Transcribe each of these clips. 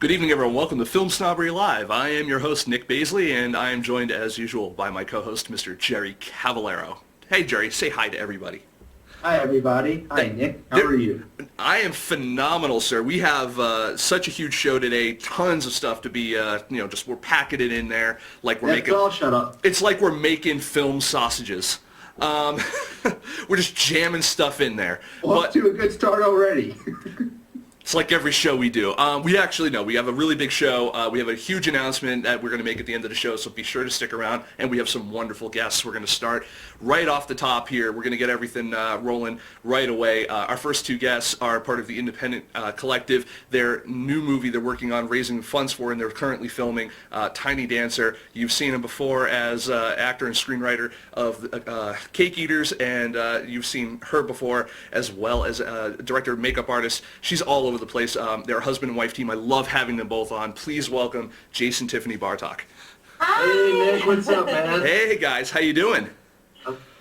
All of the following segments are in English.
Good evening, everyone. Welcome to Film Snobbery Live. I am your host, Nick Baisley, and I am joined, as usual, by my co-host, Mr. Jerry Cavallaro. Hey, Jerry, say hi to everybody. Hi, everybody. Hi, Nick. How are you? I am phenomenal, sir. We have such a huge show today. Tons of stuff to be, we're packing it in there like we're making. All shut up. It's like we're making film sausages. We're just jamming stuff in there. Off to a good start already. It's like every show we do. We actually know we have a really big show. We have a huge announcement that we're going to make at the end of the show, so be sure to stick around. And we have some wonderful guests. We're going to start right off the top here. We're going to get everything rolling right away. Our first two guests are part of the Independent Collective. Their new movie they're working on raising funds for, and they're currently filming, Tiny Dancer. You've seen him before as actor and screenwriter of Cake Eaters, and you've seen her before as well as director, makeup artist. She's all over the place. They're a husband and wife team. I love having them both on. Please welcome Jayce and Tiffany Bartok. Hi. Hey, Nick. What's up, man? Hey, guys. How you doing?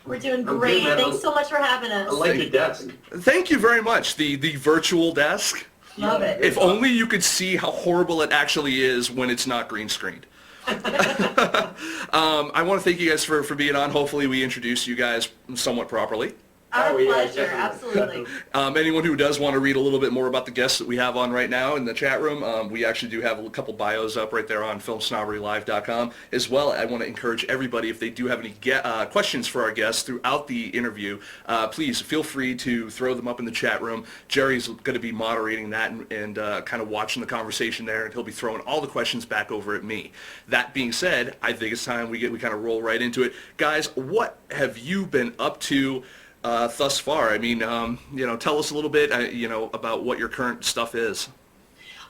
We're doing great. Good, Thanks so much for having us. I like your desk. Thank you very much. The virtual desk. Love it. If only you could see how horrible it actually is when it's not green screened. I want to thank you guys for being on. Hopefully we introduced you guys somewhat properly. Our yeah, pleasure, definitely. absolutely. Anyone who does want to read a little bit more about the guests that we have on right now in the chat room, we actually do have a couple bios up right there on FilmSnobberyLive.com as well. I want to encourage everybody, if they do have any questions for our guests throughout the interview, please feel free to throw them up in the chat room. Jerry's going to be moderating that and kind of watching the conversation there, and he'll be throwing all the questions back over at me. That being said, I think it's time we kind of roll right into it. Guys, what have you been up to thus far? I mean, tell us a little bit, about what your current stuff is.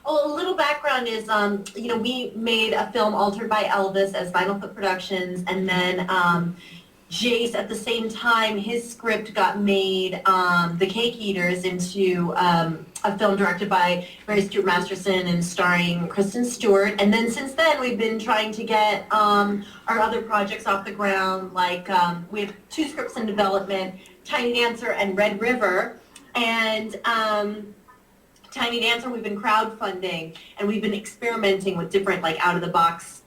Oh, a little background is, we made a film Altered by Elvis as Vinyl Foot Productions, and then Jayce, at the same time, his script got made, The Cake Eaters, into a film directed by Mary Stuart Masterson and starring Kristen Stewart. And then since then, we've been trying to get our other projects off the ground, like we have two scripts in development, Tiny Dancer and Red River. And Tiny Dancer, we've been crowdfunding, and we've been experimenting with different, out-of-the-box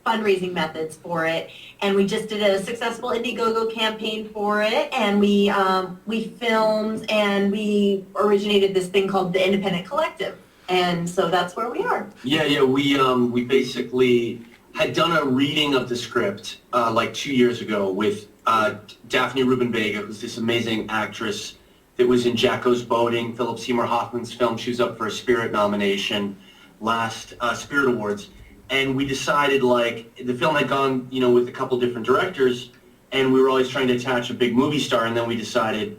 fundraising methods for it. And we just did a successful Indiegogo campaign for it, and we filmed, and we originated this thing called the Independent Collective. And so that's where we are. Yeah, we basically had done a reading of the script 2 years ago with Daphne Rubin Vega, who's this amazing actress that was in Jacko's Boating, Philip Seymour Hoffman's film. She was up for a Spirit nomination last Spirit Awards. And we decided, the film had gone, with a couple different directors, and we were always trying to attach a big movie star, and then we decided,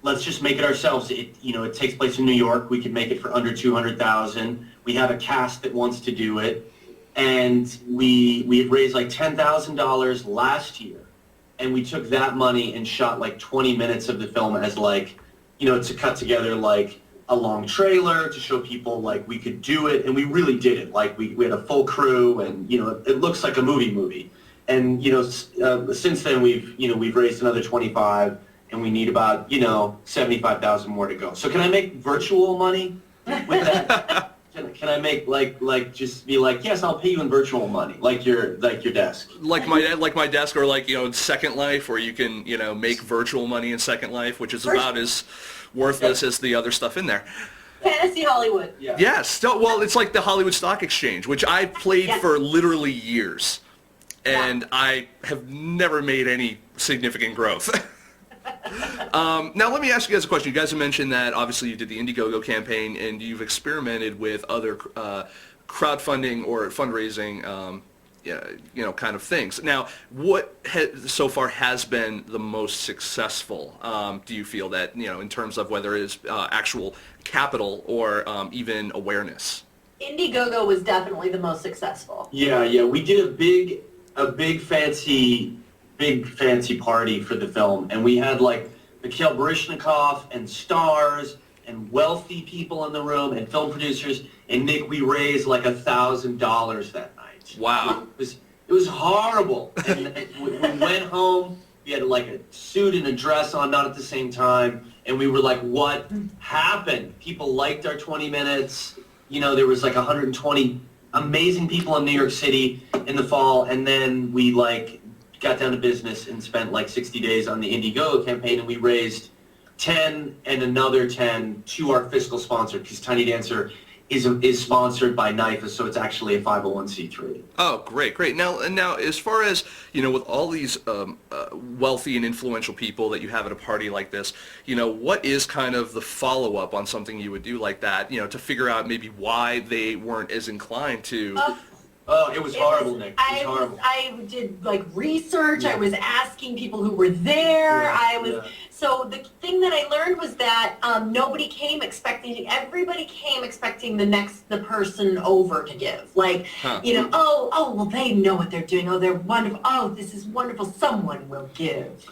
let's just make it ourselves. It takes place in New York. We can make it for under $200,000. We have a cast that wants to do it. And we had raised $10,000 last year. And we took that money and shot 20 minutes of the film as to cut together a long trailer to show people we could do it, and we really did it. We had a full crew, and it looks like a movie. And since then we've raised another 25, and we need about 75,000 more to go. So can I make virtual money with that? Can I make just be yes, I'll pay you in virtual money, like your desk, like my desk, or Second Life, where you can make virtual money in Second Life, which is about as worthless as the other stuff in there. Fantasy Hollywood. Yeah. Yes. Well, it's like the Hollywood Stock Exchange, which I played for literally years, and I have never made any significant growth. Now, let me ask you guys a question. You guys have mentioned that obviously you did the Indiegogo campaign, and you've experimented with other crowdfunding or fundraising kind of things. Now, what so far has been the most successful, do you feel, that, in terms of whether it is actual capital or even awareness? Indiegogo was definitely the most successful. Yeah. We did a big fancy party for the film, and we had Mikhail Baryshnikov and stars and wealthy people in the room and film producers. And Nick, we raised $1,000 that night. Wow. It was horrible. And we went home. We had a suit and a dress on, not at the same time. And we were what happened? People liked our 20 minutes. there was like 120 amazing people in New York City in the fall, and then we like got down to business and spent like 60 days on the Indiegogo campaign, and we raised 10 and another 10 to our fiscal sponsor, because Tiny Dancer is sponsored by NIFA, so it's actually a 501c3. Oh, great. Now, as far as, with all these wealthy and influential people that you have at a party like this, what is kind of the follow-up on something you would do like that, to figure out maybe why they weren't as inclined to... Oh, it was horrible, Nick. It was horrible. I did like research. Yeah. I was asking people who were there. Yeah. So the thing that I learned was that nobody came expecting. Everybody came expecting the person over to give. Like, well, they know what they're doing. Oh, they're wonderful. Oh, this is wonderful. Someone will give.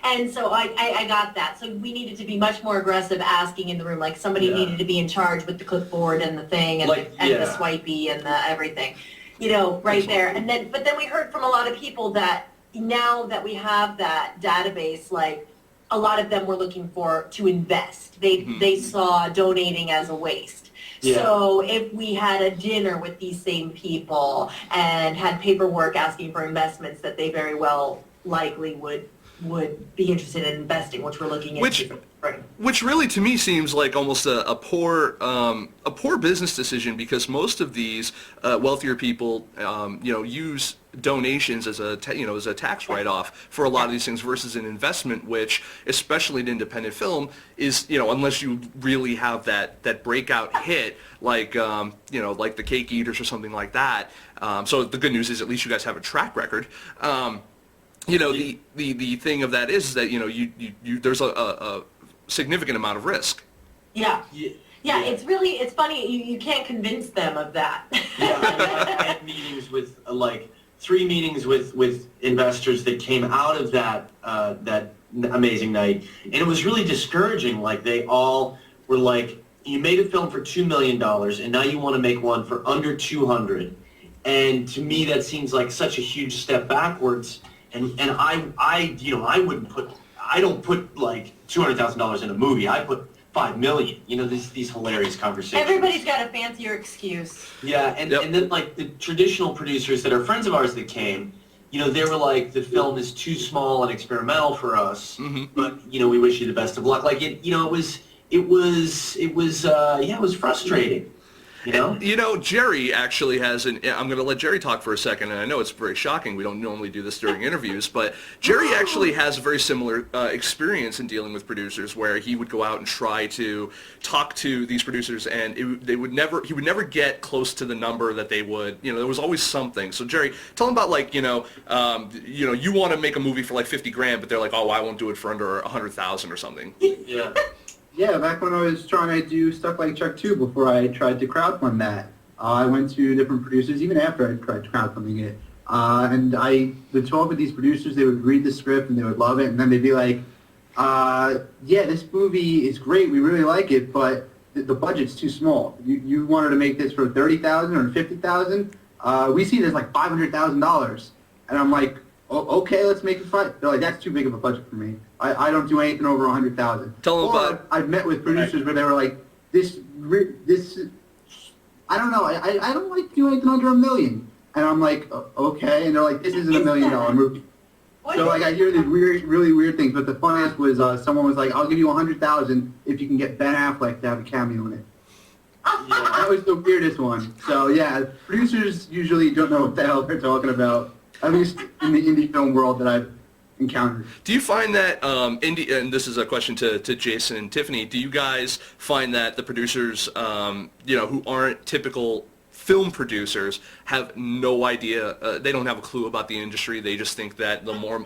And so I got that. So we needed to be much more aggressive asking in the room. Like somebody needed to be in charge with the clipboard and the thing and, the swipey and the everything, right there. But then we heard from a lot of people that now that we have that database, like a lot of them were looking to invest. They saw donating as a waste. Yeah. So if we had a dinner with these same people and had paperwork asking for investments, that they very well likely would be interested in investing, which we're looking into. Which really to me seems like almost a poor business decision, because most of these wealthier people use donations as a tax write-off for a lot of these things versus an investment, which especially in independent film is unless you really have that breakout hit like like the Cake Eaters or something like that. So the good news is at least you guys have a track record. The thing of that is that you there's a significant amount of risk. Yeah. It's funny, you can't convince them of that. I had meetings with 3 meetings with investors that came out of that amazing night, and it was really discouraging. Like they all were like, you made a film for $2 million and now you want to make one for under 200. And to me that seems like such a huge step backwards. And I wouldn't I don't put like $200,000 in a movie. I put $5 million. These hilarious conversations. Everybody's got a fancier excuse. Yeah, and then like the traditional producers that are friends of ours that came, they were like, the film is too small and experimental for us, but we wish you the best of luck. Like it was frustrating. Jerry actually has I'm going to let Jerry talk for a second, and I know it's very shocking. We don't normally do this during interviews, but Jerry actually has a very similar experience in dealing with producers, where he would go out and try to talk to these producers, and he would never get close to the number that they would. There was always something. So Jerry, tell him about you want to make a movie for like $50,000, but they're like, oh, I won't do it for under 100,000 or something. Yeah. Yeah, back when I was trying to do stuff like Chuck 2 before I tried to crowdfund that, I went to different producers, even after I tried crowdfunding it, and I would talk with these producers. They would read the script and they would love it, and then they'd be like, this movie is great, we really like it, but the budget's too small. You wanted to make this for $30,000 or $50,000? We see it as like $500,000. And I'm like, okay, let's make it fun. They're like, that's too big of a budget for me. I don't do anything over 100,000. Tell them about. I've met with producers where they were like, this. I don't know. I don't like to do anything under $1 million. And I'm like, okay. And they're like, this isn't $1 million movie. So like I hear these really weird things. But the funniest was someone was like, I'll give you 100,000 if you can get Ben Affleck to have a cameo in it. Yeah, that was the weirdest one. So yeah, producers usually don't know what the hell they're talking about. At least in the indie film world that I've encountered. Do you find that and this is a question to Jayce and Tiffany, do you guys find that the producers, who aren't typical film producers have no idea, they don't have a clue about the industry, they just think that the more...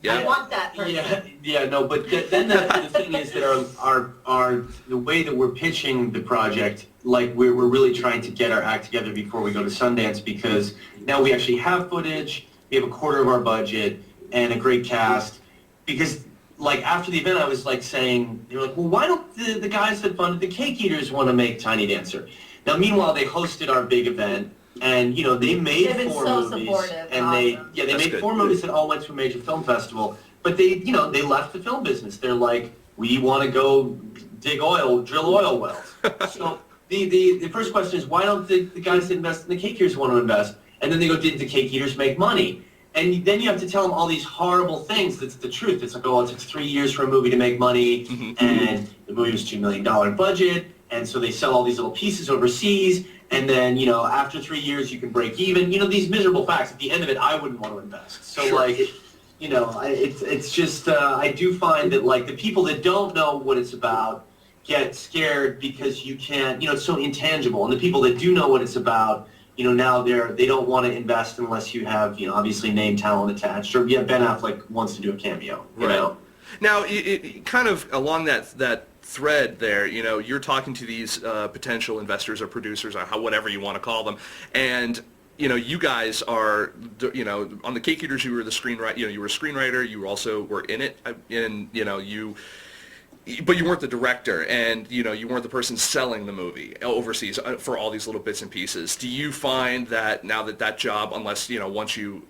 I want that person. No, but then the thing is that our the way that we're pitching the project, like we're really trying to get our act together before we go to Sundance, because now we actually have footage, we have a quarter of our budget, and a great cast. Because like after the event, I was like saying, they were like, well, why don't the guys that funded the Cake Eaters want to make Tiny Dancer? Now, meanwhile, they hosted our big event. And they made 4 movies, and they made 4 movies that all went to a major film festival. But they left the film business. They're like, we want to go drill oil wells. So the first question is, why don't the guys that invest in the cake eaters want to invest? And then they go, did the cake eaters make money? And then you have to tell them all these horrible things. That's the truth. It's like, oh, it took 3 years for a movie to make money, and the movie was $2 million budget, and so they sell all these little pieces overseas, and then, you know, after 3 years you can break even. You know, these miserable facts. At the end of it, I wouldn't want to invest. So, like, you know, it's just, I do find that, like, the people that don't know what it's about get scared because you can't, you know, it's so intangible. And the people that do know what it's about, you know, now they don't want to invest unless you have, you know, obviously name talent attached. Or, yeah, Ben Affleck wants to do a cameo, you know? Now, it kind of along that thread there, you know, you're talking to these potential investors or producers or whatever you want to call them, and you know, you guys are, you know, on the Cake Eaters, you were the screenwriter. You know, you were a screenwriter. You also were in it, and you know, but you weren't the director, and you know, you weren't the person selling the movie overseas for all these little bits and pieces. Do you find that now that job, unless you know, once you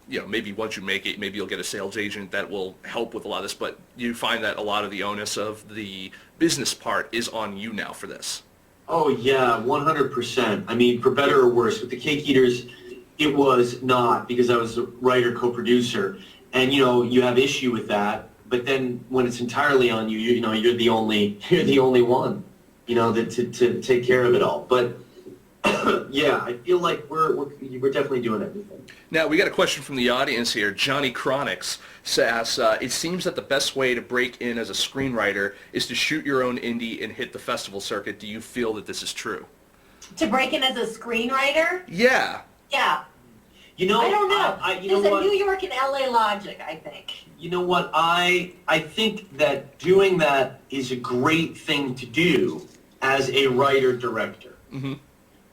you know, maybe once you make it, maybe you'll get a sales agent that will help with a lot of this, but you find that a lot of the onus of the business part is on you now for this? Oh, yeah, 100%. I mean, for better or worse, with the Cake Eaters, it was not, because I was a writer, co-producer, and, you know, you have issue with that, but then when it's entirely on you, you know, you're the only one, you know, to take care of it all. But yeah, I feel like we're definitely doing everything. Now, we got a question from the audience here. Johnny Chronics says, it seems that the best way to break in as a screenwriter is to shoot your own indie and hit the festival circuit. Do you feel that this is true? To break in as a screenwriter? Yeah. Yeah. You know, I don't know. you know There's what? a New York and LA logic, I think. You know what? I think that doing that is a great thing to do as a writer-director. Mm-hmm.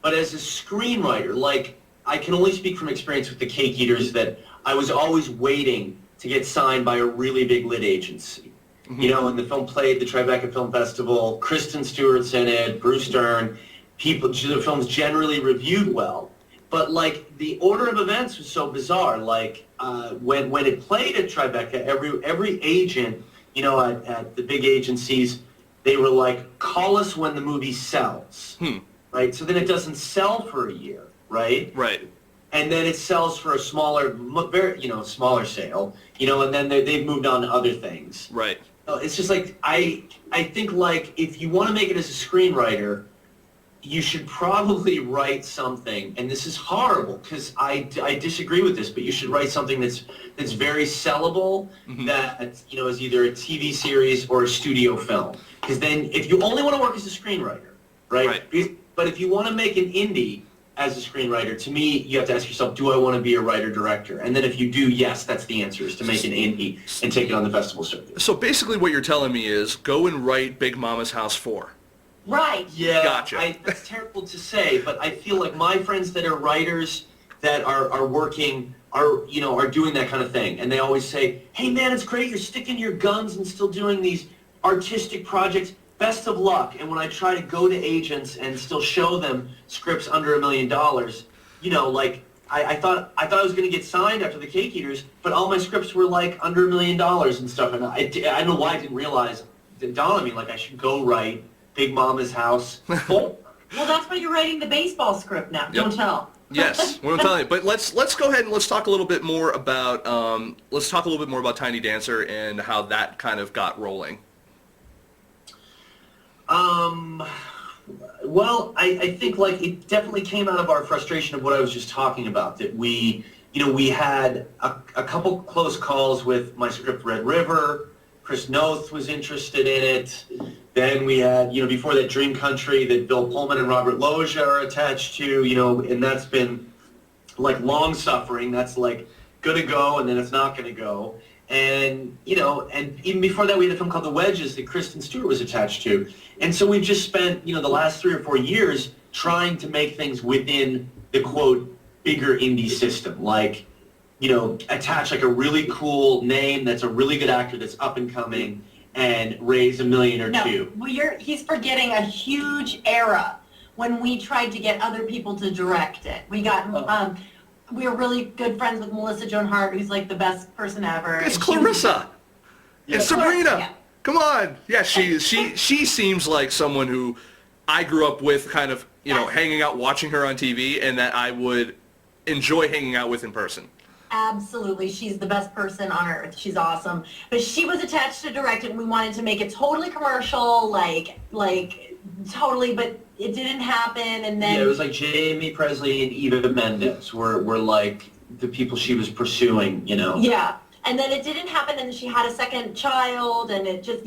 But as a screenwriter, like, I can only speak from experience with the Cake Eaters that I was always waiting to get signed by a really big lit agency. Mm-hmm. You know, and the film played the Tribeca Film Festival, Kristen Stewart's in it, Bruce Dern, the film's generally reviewed well. But, like, the order of events was so bizarre. Like, when it played at Tribeca, every agent, you know, at the big agencies, they were like, call us when the movie sells. Right? So then it doesn't sell for a year, right? Right. And then it sells for a smaller, you know, smaller sale, you know, and then they've moved on to other things. Right. It's just like, I think, like, if you want to make it as a screenwriter, you should probably write something, and this is horrible because I disagree with this, but you should write something that's very sellable, that, you know, is either a TV series or a studio film. Because then if you only want to work as a screenwriter, right? But if you want to make an indie as a screenwriter, to me, you have to ask yourself, do I want to be a writer-director? And then if you do, yes, that's the answer, is to make an indie and take it on the festival circuit. So basically what you're telling me is go and write Big Mama's House 4. Right. Yeah, Gotcha. That's terrible to say, but I feel like my friends that are writers that are working are doing that kind of thing. And they always say, hey, man, it's great. You're sticking your guns and still doing these artistic projects. Best of luck. And when I try to go to agents and still show them scripts under $1 million, you know, like, I thought I was going to get signed after the Cake Eaters, but all my scripts were like under $1 million and stuff. And I don't know why I didn't realize, it dawned on me, like, I should go write Big Mama's House 4. Well, that's why you're writing the baseball script now. Don't tell. Yes, we don't tell you. But let's go ahead and let's talk a little bit more about Tiny Dancer and how that kind of got rolling. Well, I think, like, it definitely came out of our frustration of what I was just talking about, that we had a couple close calls with my script Red River. Chris Noth was interested in it. Then we had, you know, before that, Dream Country that Bill Pullman and Robert Loggia are attached to, you know, and that's been, like, long suffering. That's, like, gonna go and then it's not gonna go. And, you know, and even before that, we had a film called The Wedges that Kristen Stewart was attached to. And so we've just spent, you know, the last 3 or 4 years trying to make things within the, quote, bigger indie system. Like, you know, attach, like, a really cool name that's a really good actor that's up and coming and raise $1 million or $2 million. No, he's forgetting a huge era when we tried to get other people to direct it. We got... we were really good friends with Melissa Joan Hart, who's like the best person ever. It's Clarissa. It's Sabrina. Yeah. Come on. Yeah, she seems like someone who I grew up with kind of, hanging out, watching her on TV, and that I would enjoy hanging out with in person. Absolutely. She's the best person on earth. She's awesome. But she was attached to direct it, and we wanted to make it totally commercial, like totally, but it didn't happen, and then... Yeah, it was like Jamie Presley and Eva Mendes were like the people she was pursuing, Yeah. And then it didn't happen, and she had a second child, and it just,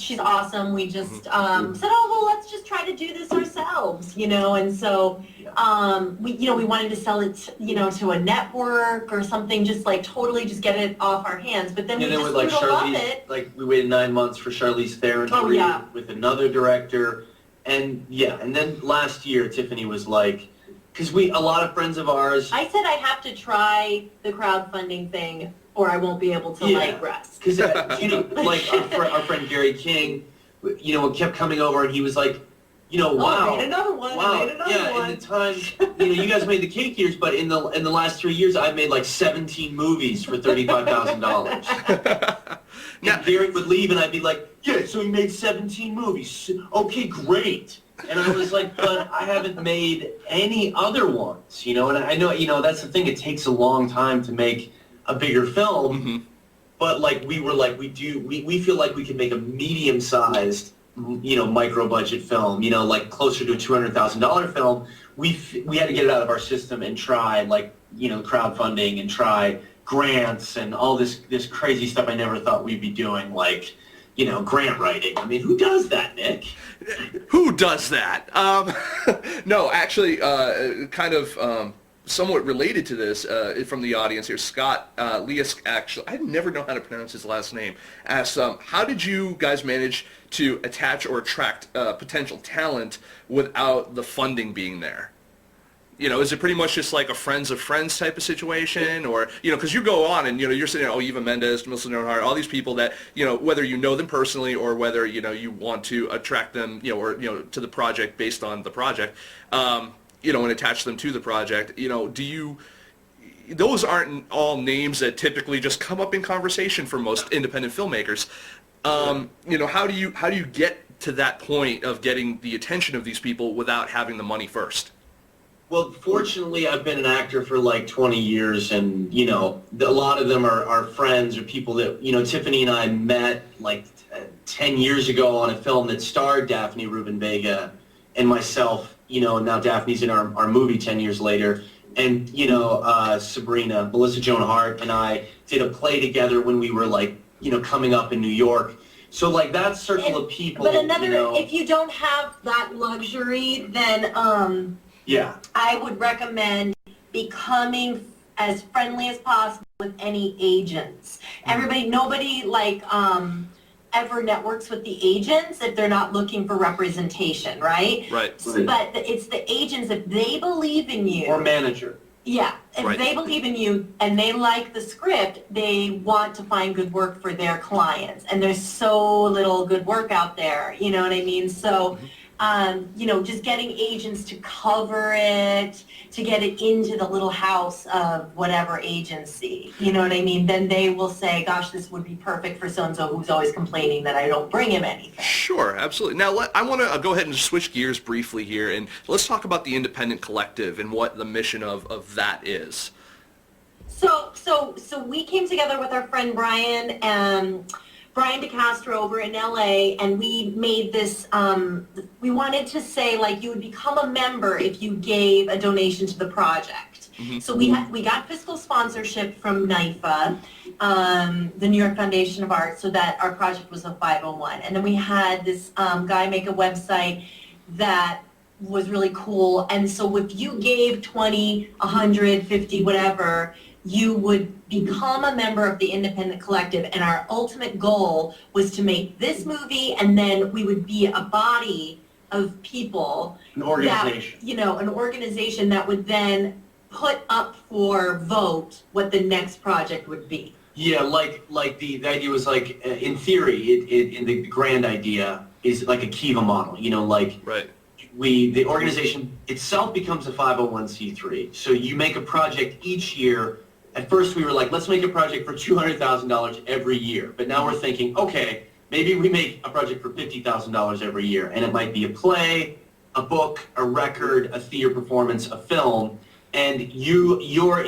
she's awesome. We just said, oh, well, let's just try to do this ourselves, and so we wanted to sell it, to a network or something, just like totally just get it off our hands. But then we just with love it. Like we waited 9 months for Charlize Theron to read with another director, and then last year Tiffany was like, because a lot of friends of ours. I said I have to try the crowdfunding thing, or I won't be able to rest. Because like our friend Gary King, kept coming over, and he was like, wow, I made another one. Wow, I made another one. in the time, you guys made the cake years, but in the last 3 years, I've made like 17 movies for $35,000. And Gary would leave, and I'd be like, yeah, so he made 17 movies. Okay, great. And I was like, but I haven't made any other ones, and I know, that's the thing. It takes a long time to make a bigger film, but like we feel like we could make a medium-sized, micro-budget film, like closer to a $200,000 film. We had to get it out of our system and try crowdfunding and try grants and all this crazy stuff I never thought we'd be doing, like, grant writing. I mean, who does that, Nick? Who does that? No, actually, kind of somewhat related to this from the audience here, Scott Liask, actually, I never know how to pronounce his last name, asked, how did you guys manage to attach or attract potential talent without the funding being there? Is it pretty much just like a friends of friends type of situation? Or, because you go on and, you're sitting there, Eva Mendes, Melissa Joan Hart, all these people that, whether you know them personally or whether, you want to attract them, or, to the project based on the project, and attach them to the project, those aren't all names that typically just come up in conversation for most independent filmmakers. How do you get to that point of getting the attention of these people without having the money first? Well, fortunately, I've been an actor for like 20 years, and, a lot of them are friends or people that, Tiffany and I met like 10 years ago on a film that starred Daphne Rubin Vega and myself, now Daphne's in our movie 10 years later. And, Sabrina, Melissa Joan Hart, and I did a play together when we were like, coming up in New York. So like that circle of people. But if you don't have that luxury, then I would recommend becoming as friendly as possible with any agents. Nobody ever networks with the agents if they're not looking for representation, right? Right. But it's the agents, if they believe in you. Or manager. Yeah, if they believe in you and they like the script, they want to find good work for their clients. And there's so little good work out there, you know what I mean? So, just getting agents to cover it, to get it into the little house of whatever agency, you know what I mean? Then they will say, gosh, this would be perfect for so-and-so who's always complaining that I don't bring him anything. Sure, absolutely. Now, I want to go ahead and switch gears briefly here, and let's talk about the Independent Collective and what the mission of that is. So we came together with our friend Brian DeCastro over in LA, and we made this, we wanted to say, like, you would become a member if you gave a donation to the project. Mm-hmm. So we got fiscal sponsorship from NYFA, the New York Foundation of Arts, so that our project was a 501. And then we had this guy make a website that was really cool. And so if you gave 20, 100, 50, whatever, you would become a member of the Independent Collective, and our ultimate goal was to make this movie, and then we would be a body of people. An organization. That, an organization that would then put up for vote what the next project would be. Yeah, like the idea was like, in theory, in the grand idea is like a Kiva model, Right. The organization itself becomes a 501c3. So you make a project each year. At first we were like, let's make a project for $200,000 every year. But now we're thinking, okay, maybe we make a project for $50,000 every year. And it might be a play, a book, a record, a theater performance, a film, and your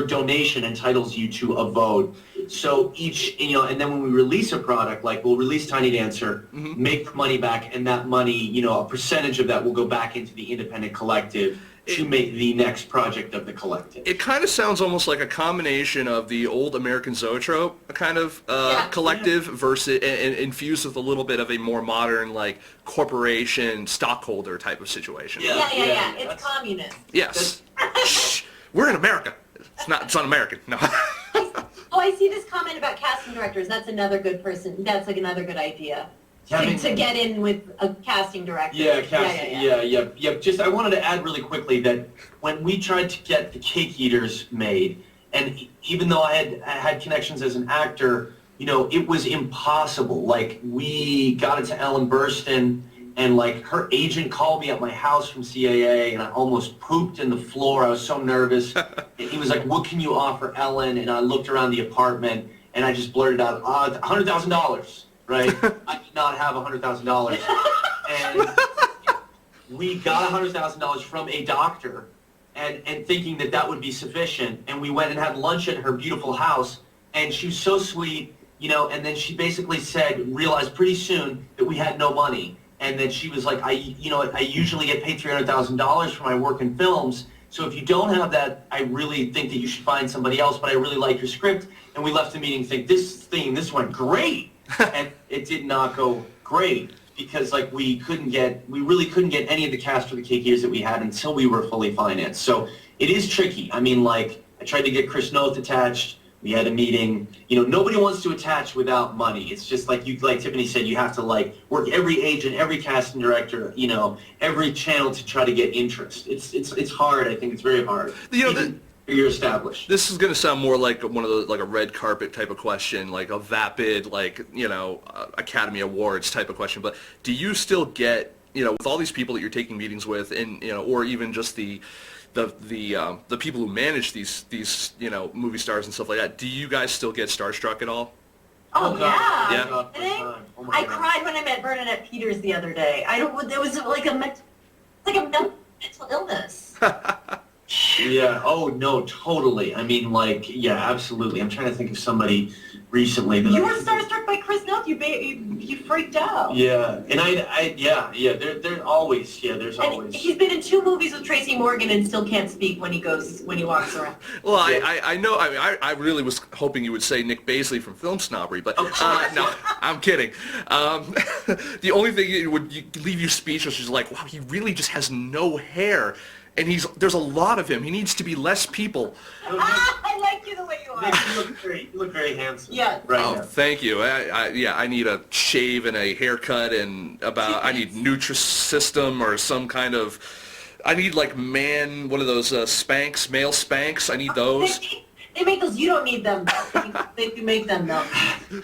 donation entitles you to a vote. So each, and then when we release a product, like we'll release Tiny Dancer, make the money back, and that money, a percentage of that will go back into the independent collective to make the next project of the collective. It kind of sounds almost like a combination of the old American Zoetrope kind of collective versus and infused with a little bit of a more modern, like, corporation stockholder type of situation. Yeah. It's communist. Yes. Shh. We're in America. It's not American. No. Oh, I see this comment about casting directors. That's another good person. That's like another good idea. To get in with a casting director. Yeah. Just, I wanted to add really quickly that when we tried to get the Cake Eaters made, and even though I had connections as an actor, it was impossible. Like, we got it to Ellen Burstyn, and like her agent called me at my house from CAA, and I almost pooped in the floor. I was so nervous. And he was like, "What can you offer Ellen?" And I looked around the apartment, and I just blurted out, $100,000. Right? I did not have $100,000. And we got $100,000 from a doctor and thinking that would be sufficient. And we went and had lunch at her beautiful house. And she was so sweet, and then she basically realized pretty soon that we had no money. And then she was like, I usually get paid $300,000 for my work in films. So if you don't have that, I really think that you should find somebody else. But I really like your script. And we left the meeting thinking, this went great. And it did not go great because we really couldn't get any of the cast for the Cake Eaters that we had until we were fully financed. So it is tricky. I mean, I tried to get Chris Noth attached. We had a meeting. Nobody wants to attach without money. It's just like Tiffany said, you have to work every agent, every casting director, every channel to try to get interest. It's hard. I think it's very hard. You're established. This is going to sound more like one of the a red carpet type of question, like a vapid, Academy Awards type of question. But do you still get, with all these people that you're taking meetings with, and or even just the people who manage these movie stars and stuff like that, do you guys still get starstruck at all? Oh, yeah. Oh, I cried when I met Bernadette Peters the other day. There was like a mental illness. Yeah. Oh, no, totally. I mean, yeah, absolutely. I'm trying to think of somebody recently that you were starstruck by Chris Noth. You freaked out. Yeah, and There's always. He's been in 2 movies with Tracy Morgan and still can't speak when he walks around. Well, yeah. I know. I mean, I really was hoping you would say Nick Baisley from FilmSnobbery, but no, I'm kidding. The only thing would leave you speechless is wow, he really just has no hair. And there's a lot of him. He needs to be less people. I like you the way you are. Nick, you look very handsome. Yeah. Right now. Now. Thank you. I need a shave and a haircut, and I need Nutrisystem or some kind of. I need one of those Spanx, male Spanx. I need those. They make those. You don't need them though. They do make them though.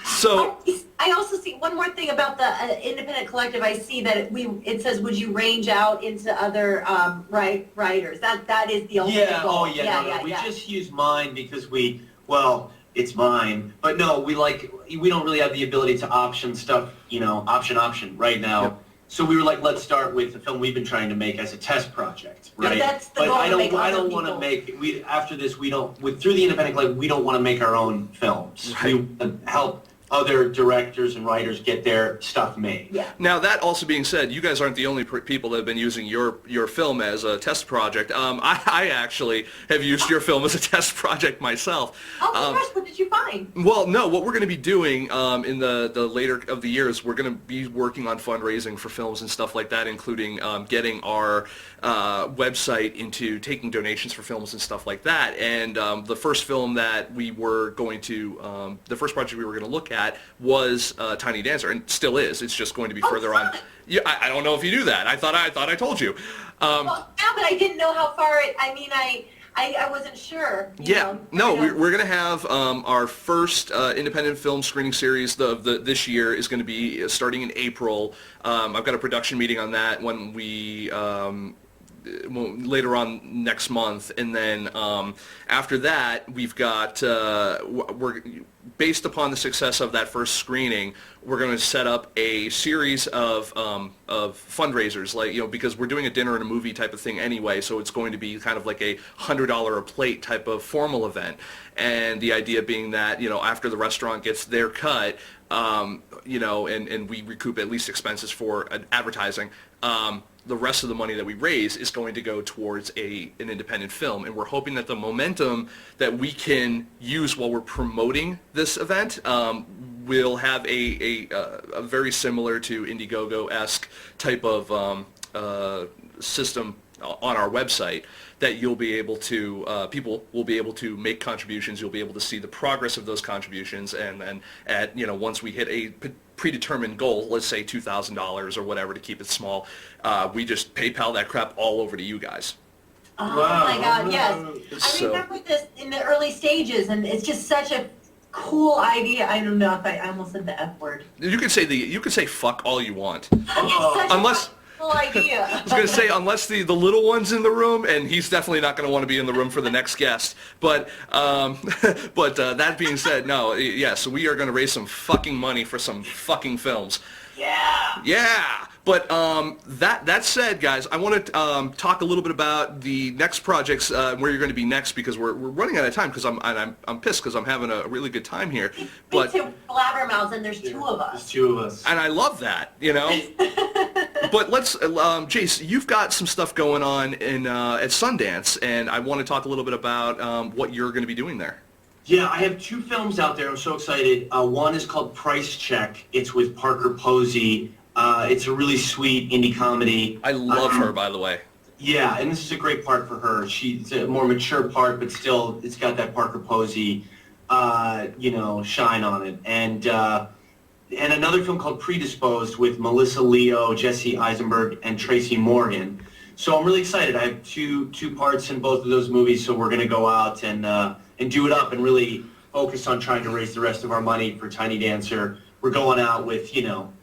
So. I also see one more thing about the independent collective. I see that it says, "Would you range out into other writers?" That is the ultimate goal. Oh yeah. We just use mine because it's mine. But no, we don't really have the ability to option stuff. Option right now. Yep. So we were let's start with the film we've been trying to make as a test project, right? Yeah, that's the goal. I don't want to make. After this, we don't. Through the independent collective, we don't want to make our own films. Right. We want to help other directors and writers get their stuff made. Yeah. Now, that also being said, you guys aren't the only people that have been using your film as a test project. I actually have used your film as a test project myself. Oh my gosh, what did you find? Well, no, what we're going to be doing in the later of the years, we're going to be working on fundraising for films and stuff like that, including getting our website into taking donations for films and stuff like that. And the first film that we were going to, the first project we were going to look at was Tiny Dancer, and still is. It's just going to be further on. Yeah, I don't know if you knew that. I thought I told you. Well, yeah, but I didn't know how far it. I mean, I wasn't sure. We're going to have our first independent film screening series this year is going to be starting in April. I've got a production meeting on that when we later on next month, and then after that we've got we're based upon the success of that first screening, we're going to set up a series of fundraisers, like, you know, because we're doing a dinner and a movie type of thing anyway, so it's going to be kind of like a $100 a plate type of formal event. And the idea being that, you know, after the restaurant gets their cut, you know, and we recoup at least expenses for advertising, the rest of the money that we raise is going to go towards an independent film. And we're hoping that the momentum that we can use while we're promoting this event will have a very similar to Indiegogo-esque type of system on our website, that you'll be able to, people will be able to make contributions. You'll be able to see the progress of those contributions, and then at, you know, once we hit a predetermined goal, let's say $2,000 or whatever to keep it small, we just PayPal that crap all over to you guys. Oh Wow. my God, yes. I remember this in the early stages, and it's just such a cool idea. I don't know if I almost said the F word. You can say fuck all you want. It's such Unless- a cool idea. I was going to say, unless the little one's in the room, and he's definitely not going to want to be in the room for the next guest. But that being said, no, yes, we are going to raise some fucking money for some fucking films. Yeah. Yeah. But that said, guys, I want to talk a little bit about the next projects, where you're going to be next, because we're running out of time, because I'm pissed because I'm having a really good time here. But two blabbermouths, and there's two of There's us. two of us. And I love that, you know. But let's, Jayce, you've got some stuff going on in at Sundance, and I want to talk a little bit about what you're going to be doing there. Yeah, I have two films out there. I'm so excited. One is called Price Check. It's with Parker Posey. It's a really sweet indie comedy. I love her, by the way. Yeah, and this is a great part for her. She's a more mature part, but still, it's got that Parker Posey, you know, shine on it. And another film called Predisposed with Melissa Leo, Jesse Eisenberg, and Tracy Morgan. So I'm really excited. I have two parts in both of those movies, so we're going to go out and do it up and really focus on trying to raise the rest of our money for Tiny Dancer. We're going out with, you know,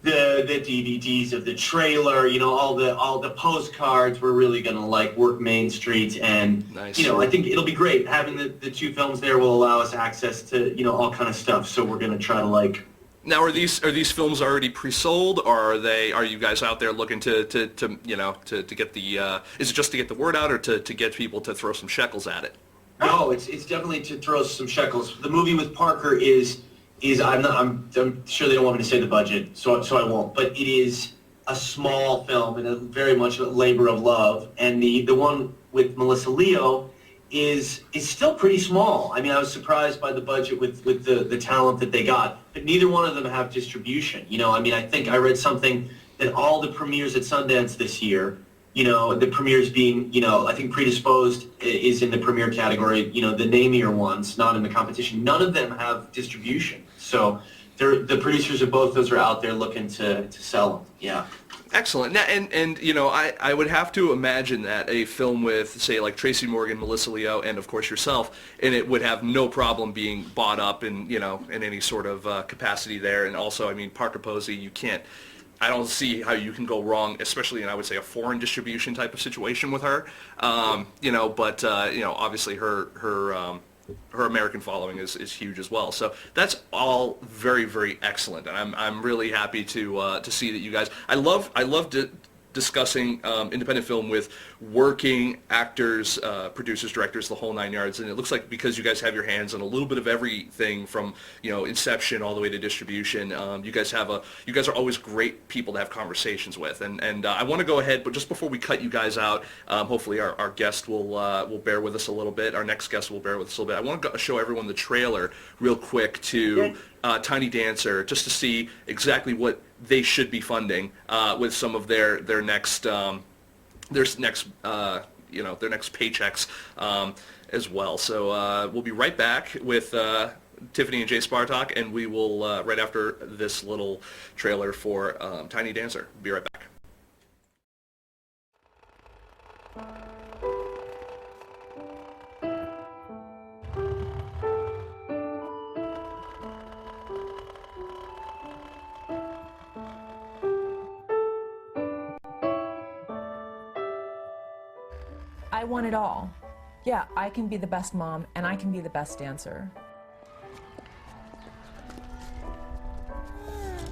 the DVDs of the trailer, you know, all the postcards. We're really going to like work Main Street, and Nice. you know, I think it'll be great. Having the two films there will allow us access to, you know, all kind of stuff. So we're going to try to like. Now, are these films already pre-sold, or are you guys out there looking to you know, to get the is it just to get the word out, or to get people to throw some shekels at it? No, it's definitely to throw some shekels. The movie with Parker is I'm sure they don't want me to say the budget, so I won't. But it is a small film and a very much a labor of love. And the one with Melissa Leo is still pretty small. I mean, I was surprised by the budget with the talent that they got. But neither one of them have distribution. You know, I mean, I think I read something that all the premieres at Sundance this year, you know, the premieres being, you know, I think Predisposed is in the premiere category, you know, the namier ones, not in the competition. None of them have distribution. So the producers of both those are out there looking to sell them. Yeah. Excellent. Now, and you know, I would have to imagine that a film with, say, like Tracy Morgan, Melissa Leo, and of course yourself, and it would have no problem being bought up in, you know, in any sort of capacity there. And also, I mean, Parker Posey, I don't see how you can go wrong, especially in, I would say, a foreign distribution type of situation with her. You know, but you know, obviously her American following is huge as well. So that's all very, very excellent, and I'm really happy to see that you guys. I love discussing independent film with working actors, producers, directors, the whole nine yards. And it looks like, because you guys have your hands on a little bit of everything from, you know, inception all the way to distribution, you guys are always great people to have conversations with. And I want to go ahead, but just before we cut you guys out, hopefully our guest will bear with us a little bit. Our next guest will bear with us a little bit. I want to show everyone the trailer real quick to Tiny Dancer, just to see exactly what they should be funding with some of their next you know, their next paychecks as well. So we'll be right back with Tiffany and Jayce Bartok, and we will right after this little trailer for Tiny Dancer. Be right back. I want it all. Yeah, I can be the best mom, and I can be the best dancer.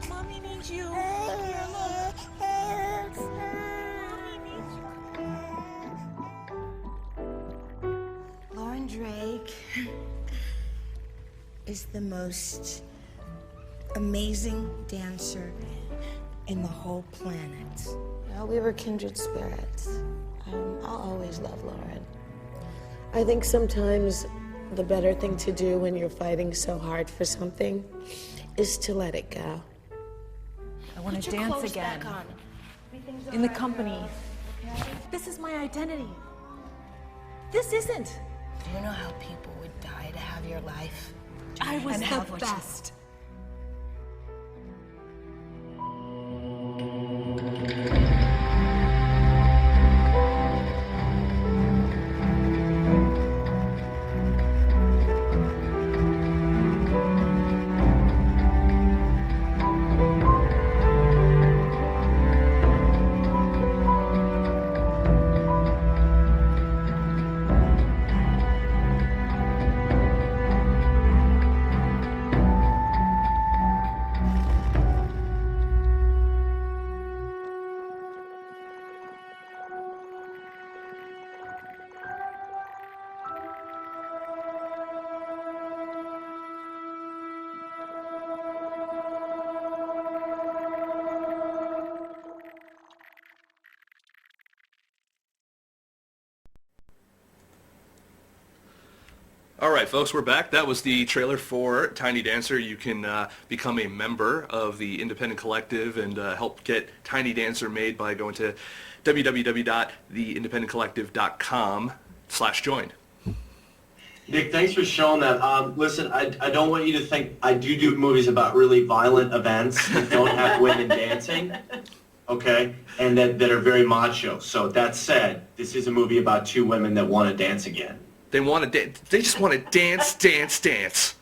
Mommy needs you. Here, look. Mommy needs you. Lauren Drake is the most amazing dancer in the whole planet. We were kindred spirits. I'll always love Lauren. I think sometimes the better thing to do when you're fighting so hard for something is to let it go. I want to dance again. In the company. This is my identity. This isn't. Do you know how people would die to have your life? I was And the have what you best. All right, folks, we're back. That was the trailer for Tiny Dancer. You can become a member of the Independent Collective and help get Tiny Dancer made by going to www.theindependentcollective.com/join. Nick, thanks for showing that. Listen, I don't want you to think I do movies about really violent events that don't have women dancing, okay, and that are very macho. So that said, this is a movie about two women that want to dance again. They want to dance. They just want to dance, dance, dance.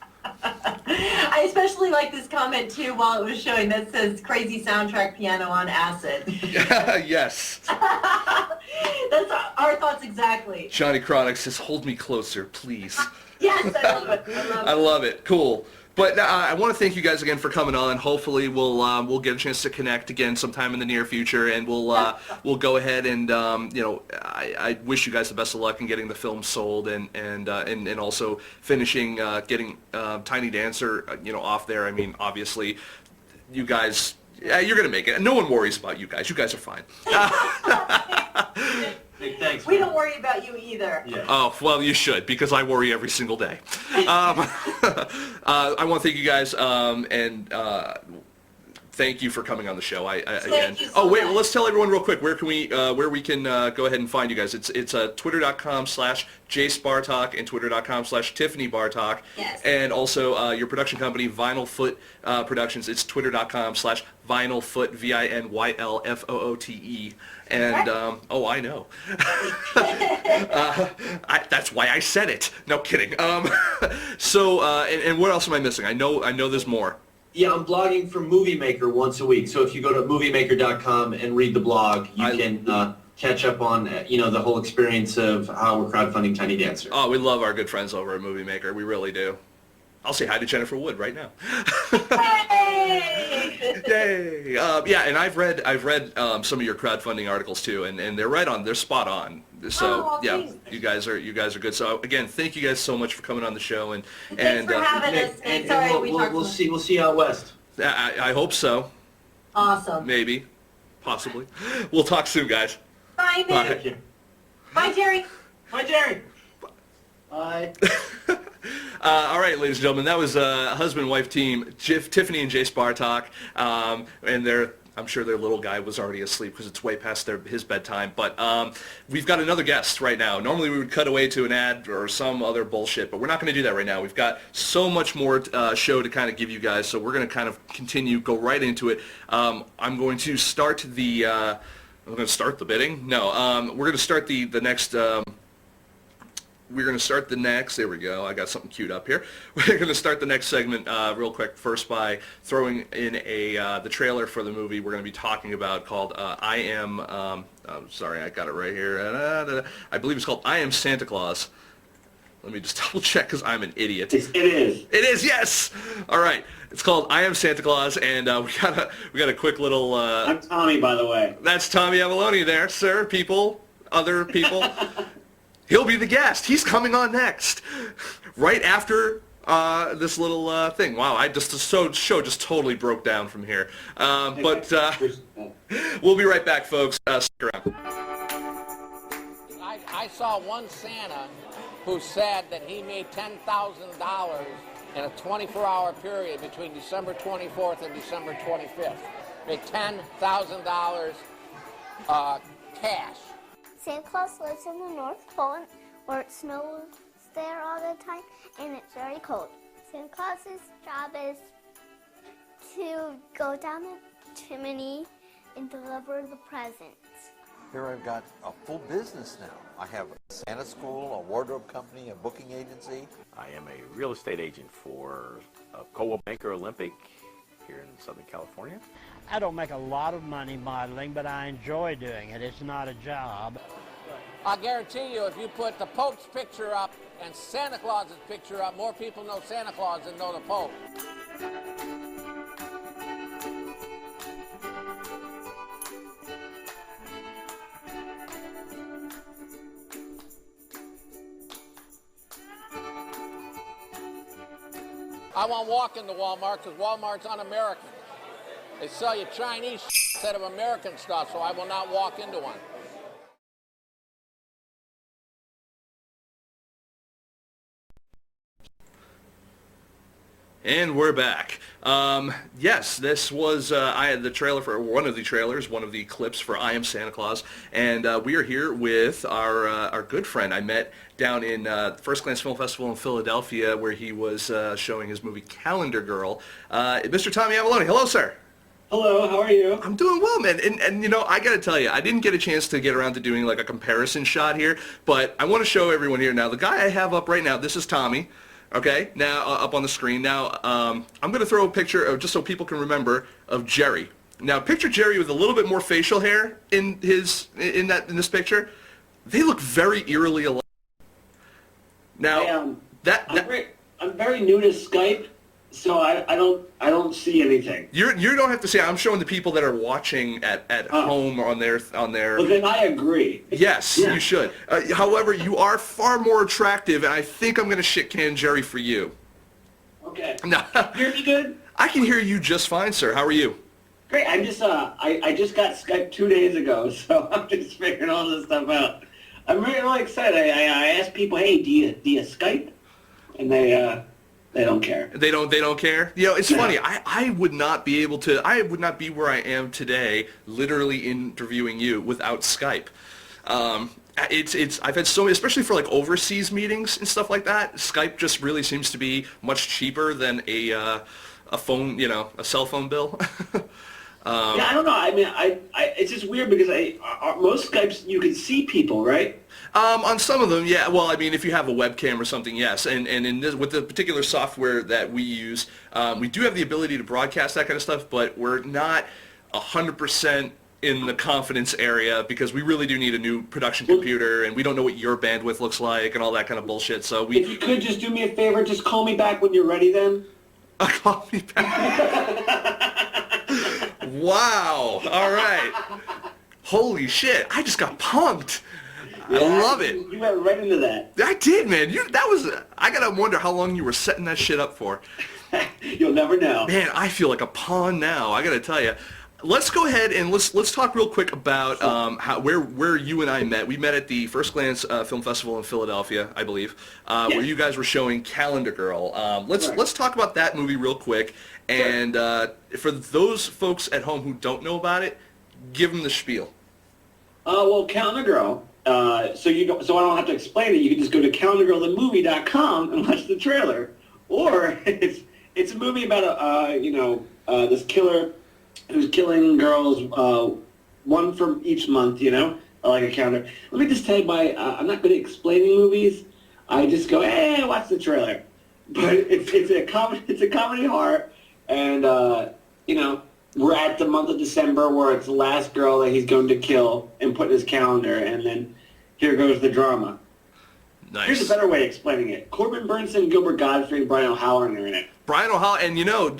I especially like this comment too while it was showing that says crazy soundtrack piano on acid. Yes. That's our thoughts exactly. Johnny Chronic says, "Hold me closer, please." Yes, I love it. I love it. I love it. Cool. But I want to thank you guys again for coming on. Hopefully, we'll get a chance to connect again sometime in the near future, and we'll go ahead and I wish you guys the best of luck in getting the film sold and also finishing getting Tiny Dancer off there. I mean, obviously, you guys, you're gonna make it. No one worries about you guys. You guys are fine. Nick, thanks. We don't worry about you either. Yeah. Oh, well, you should, because I worry every single day. I want to thank you guys, and thank you for coming on the show. Again. You so wait, much. well, let's tell everyone real quick where we can go ahead and find you guys. It's twitter.com/Jayce Bartok and twitter.com/Tiffany Bartok. Yes. And also your production company, Vinyl Foot Productions. It's twitter.com/VinylFoot, VINYLFOOTE. And, I know. That's why I said it. No kidding. So, and what else am I missing? I know there's more. Yeah, I'm blogging for Movie Maker once a week. So if you go to moviemaker.com and read the blog, you can catch up on the whole experience of how we're crowdfunding Tiny Dancer. Oh, we love our good friends over at Movie Maker. We really do. I'll say hi to Jennifer Wood right now. Hey! Yay! Yeah, and I've read some of your crowdfunding articles too, and they're spot on. So yeah, thanks. you guys are good. So again, thank you guys so much for coming on the show and Thanks for having us. And Sorry, we'll see you out west. I hope so. Awesome. Maybe, possibly. We'll talk soon, guys. Bye, Bye. Nick. Bye, Jerry. Bye, Jerry. Bye. All right, ladies and gentlemen, that was husband and wife team, Tiffany and Jayce Bartok, and I'm sure their little guy was already asleep because it's way past his bedtime. But we've got another guest right now. Normally we would cut away to an ad or some other bullshit, but we're not going to do that right now. We've got so much more show to kind of give you guys, so we're going to kind of go right into it. I'm going to start the bidding. No, we're going to start the next. we're going to start the next, there we go, I got something queued up here. We're going to start the next segment real quick, first by throwing in the trailer for the movie we're going to be talking about called I Am, sorry, I got it right here. I believe it's called I Am Santa Claus. Let me just double check because I'm an idiot. It is. It is, yes! All right. It's called I Am Santa Claus, and we got a quick little... I'm Tommy, by the way. That's Tommy Avallone there, sir, people, other people. He'll be the guest. He's coming on next, right after this little thing. Wow, the show just totally broke down from here. But we'll be right back, folks. Stick around. I saw one Santa who said that he made $10,000 in a 24-hour period between December 24th and December 25th. Made $10,000 cash. Santa Claus lives in the North Pole where it snows there all the time and it's very cold. Santa Claus's job is to go down the chimney and deliver the presents. Here I've got a full business now. I have a Santa school, a wardrobe company, a booking agency. I am a real estate agent for Coldwell Banker Olympic here in Southern California. I don't make a lot of money modeling, but I enjoy doing it. It's not a job. I guarantee you, if you put the Pope's picture up and Santa Claus's picture up, more people know Santa Claus than know the Pope. I won't walk into Walmart because Walmart's un-American. They sell you Chinese instead of American stuff, so I will not walk into one. And we're back. Yes, this was the trailer for one of the clips for I Am Santa Claus, and we are here with our good friend I met down in First Glance Film Festival in Philadelphia, where he was showing his movie Calendar Girl. Mr. Tommy Avallone, hello, sir. Hello, how are you? I'm doing well, man. And you know, I got to tell you, I didn't get a chance to get around to doing like a comparison shot here, but I want to show everyone here now. The guy I have up right now, this is Tommy. Okay, now up on the screen. Now I'm going to throw a picture of, just so people can remember, of Jerry. Now picture Jerry with a little bit more facial hair in this picture. They look very eerily alike. Now I'm very new to Skype, so I don't see anything. You don't have to say. I'm showing the people that are watching at home on their. Well, then I agree. Yes, yeah. You should. However, you are far more attractive, and I think I'm going to shit can Jerry for you. Okay. No. Hear me good? I can hear you just fine, sir. How are you? Great. I'm just I just got Skype 2 days ago, so I'm just figuring all this stuff out. I'm really excited. I asked people, hey, do you Skype? And they don't care. They don't care. You know, it's funny. I would not be able to. I would not be where I am today, literally interviewing you without Skype. I've had so many, especially for like overseas meetings and stuff like that. Skype just really seems to be much cheaper than a phone, you know, a cell phone bill. Yeah, I don't know. I mean, it's just weird because most Skypes you can see people, right? On some of them, yeah. Well, I mean, if you have a webcam or something, yes. And in this, with the particular software that we use, we do have the ability to broadcast that kind of stuff, but we're not 100% in the confidence area because we really do need a new production computer, and we don't know what your bandwidth looks like and all that kind of bullshit. So if you could just do me a favor, just call me back when you're ready. Then call me back. Wow. All right. Holy shit! I just got punked. Yeah, I love it. You went right into that. I did, man. I gotta wonder how long you were setting that shit up for. You'll never know. Man, I feel like a pawn now. I gotta tell you. Let's go ahead and let's talk real quick about where you and I met. We met at the First Glance Film Festival in Philadelphia, I believe, where you guys were showing Calendar Girl. Let's talk about that movie real quick. And for those folks at home who don't know about it, give them the spiel. Well, Calendar Girl. So I don't have to explain it. You can just go to calendargirlthemovie.com and watch the trailer. Or it's a movie about this killer who's killing girls, one from each month, like a calendar. Let me just tell you, I'm not good at explaining movies. I just go, hey, watch the trailer. But it's a comedy horror, and you know, we're at the month of December where it's the last girl that he's going to kill and put in his calendar, and then here goes the drama. Nice. Here's a better way of explaining it. Corbin Burnson, Gilbert Gottfried, and Brian O'Halloran are in it. Brian O'Halloran, and you know,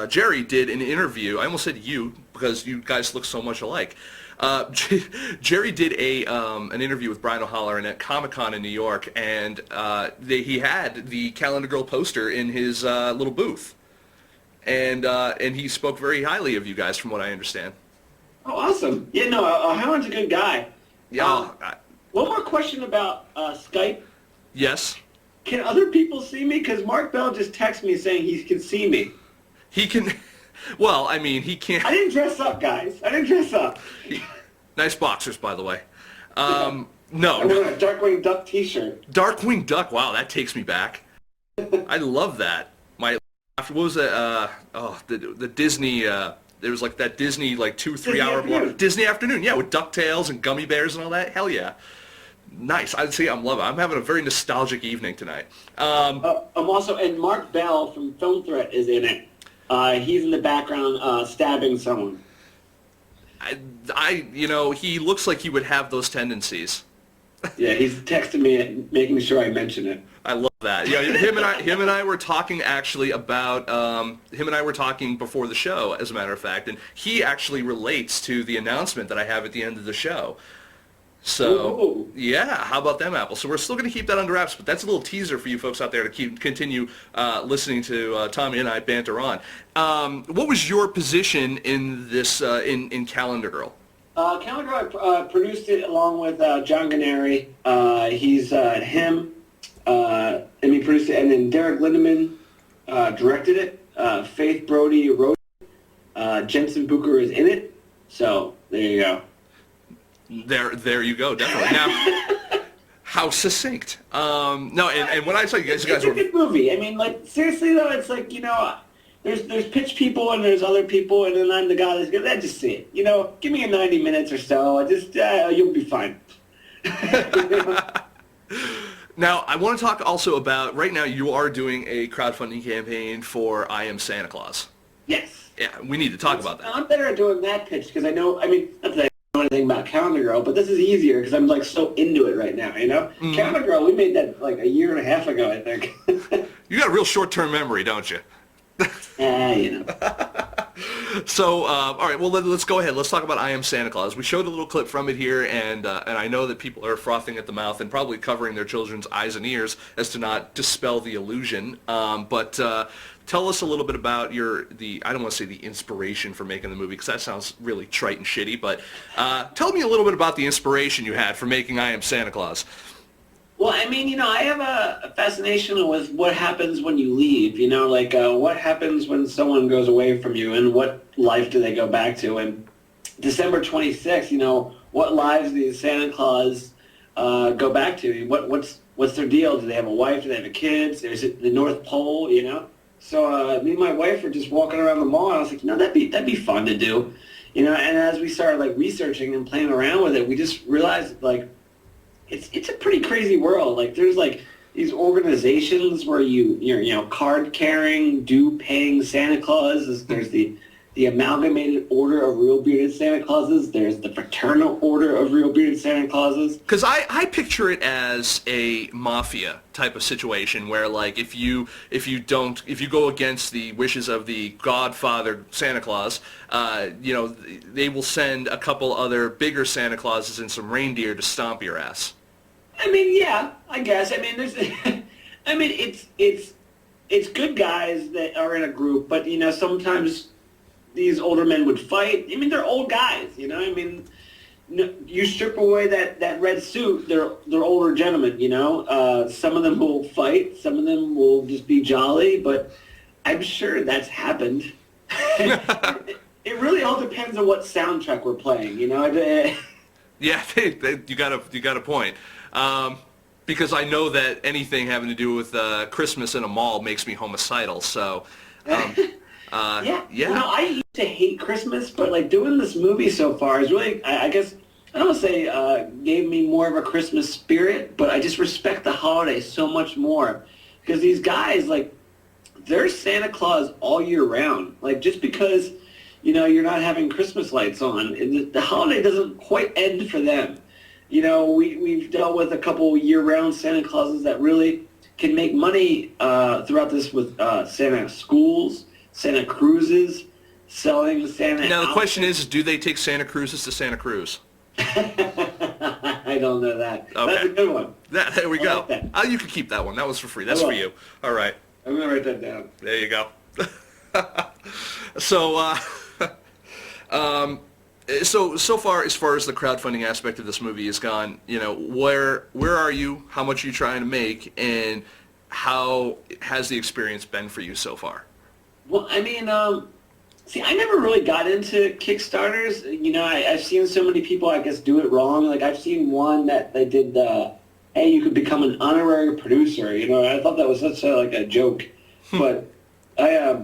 Jerry did an interview. I almost said you because you guys look so much alike. Jerry did an interview with Brian O'Halloran at Comic-Con in New York, and he had the Calendar Girl poster in his little booth, and he spoke very highly of you guys, from what I understand. Oh, awesome! Yeah, no, O'Halloran's a good guy. Yeah. One more question about Skype. Yes. Can other people see me? Because Mark Bell just texted me saying he can see me. He can. Well, I mean, he can't. I didn't dress up, guys. I didn't dress up. Nice boxers, by the way. No. I wear a Darkwing Duck T-shirt. Darkwing Duck. Wow, that takes me back. I love that. What was it? The Disney. There was like that Disney 2-3 hour block. Disney Afternoon. Yeah, with DuckTales and gummy bears and all that. Hell yeah. Nice. I'd say I'm loving it. I'm having a very nostalgic evening tonight. I'm also, and Mark Bell from Film Threat is in it. He's in the background stabbing someone. You know, he looks like he would have those tendencies. Yeah, he's texting me, making sure I mention it. I love that. Yeah, him and I were talking actually about him and I were talking before the show, as a matter of fact, and he actually relates to the announcement that I have at the end of the show. So, yeah, how about them apples? So we're still going to keep that under wraps, but that's a little teaser for you folks out there to continue listening to Tommy and I banter on. What was your position in this, in Calendar Girl? Calendar Girl, I produced it along with John Gennari. He's him, and he produced it, and then Derek Lindemann directed it. Faith Brody wrote it. Jensen Booker is in it. So, there you go. There you go, definitely. Now, how succinct. No, and when I tell you guys it's were... a good movie. I mean, seriously, though, it's like, there's pitch people and there's other people, and then I'm the guy that's going to just see it. Give me a 90 minutes or so. You'll be fine. Now, I want to talk also about, right now you are doing a crowdfunding campaign for I Am Santa Claus. Yes. Yeah, we need to talk about that. I'm better at doing that pitch because not that I know anything about Calendar Girl, but this is easier because I'm so into it right now, Mm-hmm. Calendar Girl, we made that a year and a half ago, I think. You got a real short-term memory, don't you? So, all right, well, let's go ahead. Let's talk about I Am Santa Claus. We showed a little clip from it here, and I know that people are frothing at the mouth and probably covering their children's eyes and ears as to not dispel the illusion. But tell us a little bit about I don't want to say the inspiration for making the movie, because that sounds really trite and shitty, but tell me a little bit about the inspiration you had for making I Am Santa Claus. Well, I have a fascination with what happens when you leave, what happens when someone goes away from you and what life do they go back to. And December 26th, what lives do these Santa Claus go back to? What's their deal? Do they have a wife? Do they have kids? Is it the North Pole, So me and my wife were just walking around the mall, and I was like, that'd be fun to do. And as we started researching and playing around with it, we just realized it's a pretty crazy world. There's these organizations where you're card carrying, due paying Santa Claus. There's the Amalgamated Order of Real Bearded Santa Clauses. There's the Fraternal Order of Real Bearded Santa Clauses. Because I picture it as a mafia type of situation where if you go against the wishes of the Godfather Santa Claus, they will send a couple other bigger Santa Clauses and some reindeer to stomp your ass. Yeah, I guess. There's, it's good guys that are in a group, but sometimes these older men would fight. They're old guys, you strip away that red suit, they're older gentlemen, Some of them will fight, some of them will just be jolly, but I'm sure that's happened. It really all depends on what soundtrack we're playing, Yeah, you got a point. Because I know that anything having to do with Christmas in a mall makes me homicidal. So, yeah. I used to hate Christmas, but doing this movie so far is really, I guess, I don't want to say gave me more of a Christmas spirit, but I just respect the holiday so much more. Because these guys, like, they're Santa Claus all year round. Like, just because, you know, you're not having Christmas lights on, the holiday doesn't quite end for them. You know, we've dealt with a couple year-round Santa Clauses that really can make money throughout this with Santa schools, Santa cruises, selling Santa Now, the outfits. question is, do they take Santa cruises to Santa Cruz? I don't know that. Okay. That's a good one. There we I go. like that. Oh, you can keep that one. That was for free. That's I for will. you. All right. I'm going to write that down. There you go. So, so far as the crowdfunding aspect of this movie has gone, you know, where are you? How much are you trying to make? And how has the experience been for you so far? Well, I mean, see, I never really got into Kickstarters. You know, I've seen so many people, I guess, do it wrong. Like, I've seen one that they did, hey, you could become an honorary producer. You know, I thought that was such a joke. But I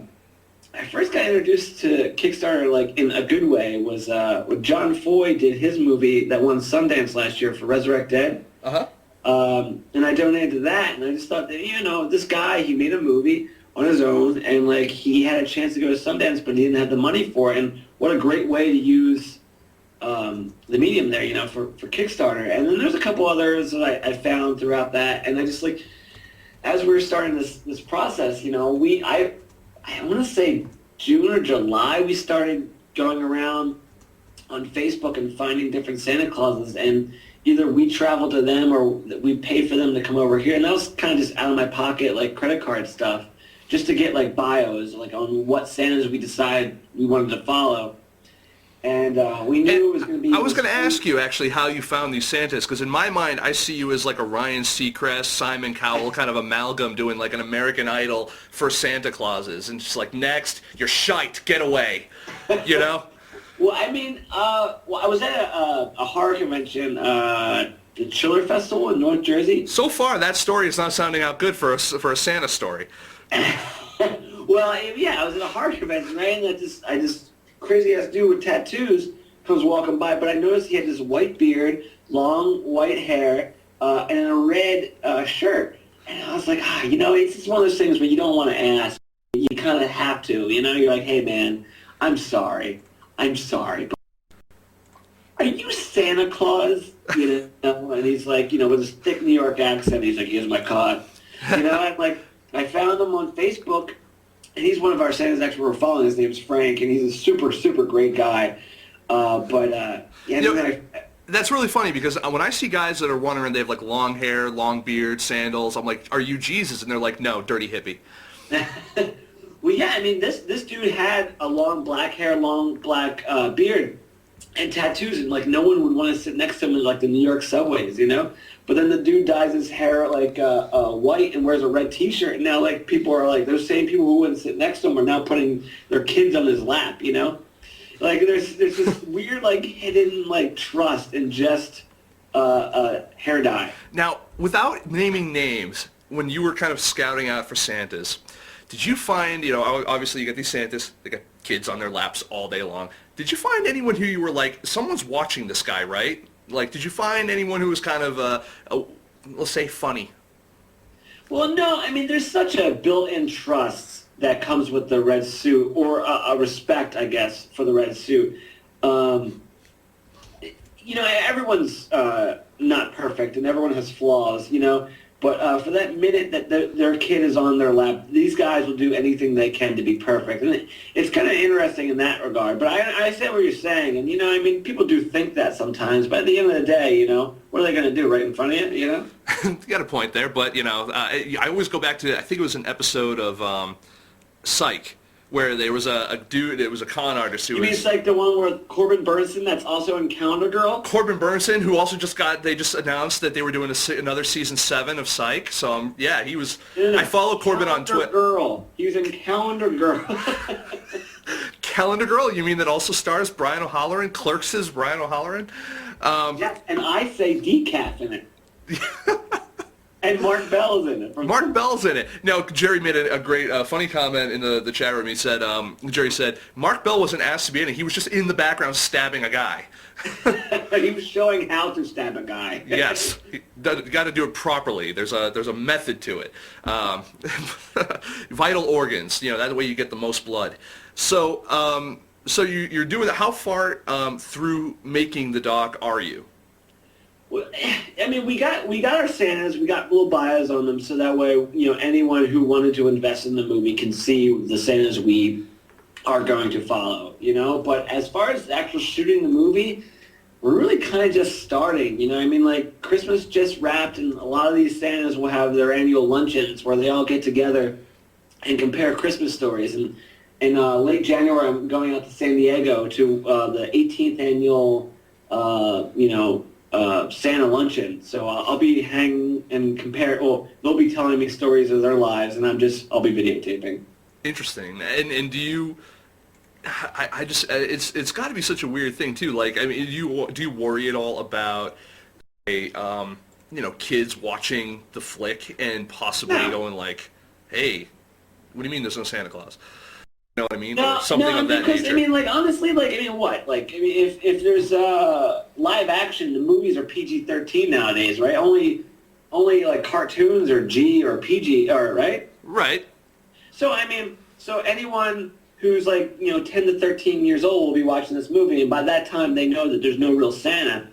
first got introduced to Kickstarter, like, in a good way, was when John Foy did his movie that won Sundance last year for Resurrect Dead. Uh-huh. And I donated to that, and I just thought that, you know, this guy, he made a movie on his own, and, like, he had a chance to go to Sundance, but he didn't have the money for it, and what a great way to use the medium there, you know, for Kickstarter. And then there's a couple others that I found throughout that, and I just, like, as we were starting this process, you know, I want to say June or July, we started going around on Facebook and finding different Santa Clauses, and either we traveled to them or we paid for them to come over here, and that was kind of just out of my pocket, like credit card stuff, just to get like bios, like on what Santas we decided we wanted to follow. And we knew it was going to be... I was going to ask you, actually, how you found these Santas, because in my mind, I see you as like a Ryan Seacrest, Simon Cowell kind of amalgam doing like an American Idol for Santa Clauses, and just like, next, you're shite, get away, you know? Well, I mean, I was at a horror convention, the Chiller Festival in North Jersey. So far, that story is not sounding out good for a Santa story. Well, yeah, I was at a horror convention, right? And this crazy-ass dude with tattoos comes walking by, but I noticed he had this white beard, long white hair, and a red shirt. And I was like, you know, it's just one of those things where you don't want to ask. You kind of have to, you know? You're like, hey, man, I'm sorry, but are you Santa Claus? You know? And he's like, you know, with his thick New York accent, he's like, here's my card. You know, and like, I found him on Facebook, and he's one of our Santas actually we're following. His name's Frank, and he's a super, super great guy. Yeah, you know, that's really funny, because when I see guys that are wandering, they have like long hair, long beard, sandals, I'm like, are you Jesus? And they're like, no, dirty hippie. Well, yeah, I mean, this dude had a long black hair, long black beard, and tattoos, and like no one would want to sit next to him in like the New York subways, you know? But then the dude dyes his hair like white and wears a red T-shirt, and now like people are like, those same people who wouldn't sit next to him are now putting their kids on his lap, you know? Like there's this weird like hidden like trust in just hair dye. Now, without naming names, when you were kind of scouting out for Santas, did you find, you know, obviously you got these Santas, they got kids on their laps all day long. Did you find anyone who you were like, someone's watching this guy, right? Like, did you find anyone who was kind of, let's say, funny? Well, no, I mean, there's such a built-in trust that comes with the red suit, or a respect, I guess, for the red suit. You know, everyone's not perfect, and everyone has flaws, you know, but for that minute that their kid is on their lap, these guys will do anything they can to be perfect. And it's kind of interesting in that regard. But I understand what you're saying. And, you know, I mean, people do think that sometimes. But at the end of the day, you know, what are they going to do, right in front of you, you know? You got a point there. But, you know, I always go back to, I think it was an episode of Psych, where there was a dude, it was a con artist who You mean it's like the one where Corbin Burnson, that's also in Calendar Girl? Corbin Burnson, who also they just announced that they were doing another season 7 of Psych. So, yeah, he was, I follow Corbin on Twitter. Girl. He was in Calendar Girl. Calendar Girl? You mean that also stars Brian O'Halloran? Clerks' Brian O'Halloran? Yeah, and I say decaf in it. And Mark Bell's in it. Mark Bell's in it. Now, Jerry made a great, funny comment in the chat room. He said, Jerry said, Mark Bell wasn't asked to be in it. He was just in the background stabbing a guy. He was showing how to stab a guy. Yes. You got to do it properly. There's a method to it. Vital organs, that way you get the most blood. So, you're doing that. How far through making the doc are you? Well, I mean, we got our Santas, we got little bios on them, so that way, anyone who wanted to invest in the movie can see the Santas we are going to follow, But as far as actual shooting the movie, we're really kind of just starting, I mean, like, Christmas just wrapped, and a lot of these Santas will have their annual luncheons where they all get together and compare Christmas stories. And in late January, I'm going out to San Diego to the 18th annual, Santa luncheon. So I'll be hanging and compare. Well, they'll be telling me stories of their lives, and I'll be videotaping. Interesting. And do you? I just it's got to be such a weird thing too. Like, I mean, do you worry at all about kids watching the flick and possibly going like, hey, what do you mean there's no Santa Claus? You know what I mean? No, or something of that because, nature. I mean, like, honestly, like, I mean, what? Like, I mean, if there's live action, the movies are PG-13 nowadays, right? Only like cartoons are G or PG, or right? Right. So, I mean, anyone who's like, 10 to 13 years old will be watching this movie, and by that time they know that there's no real Santa,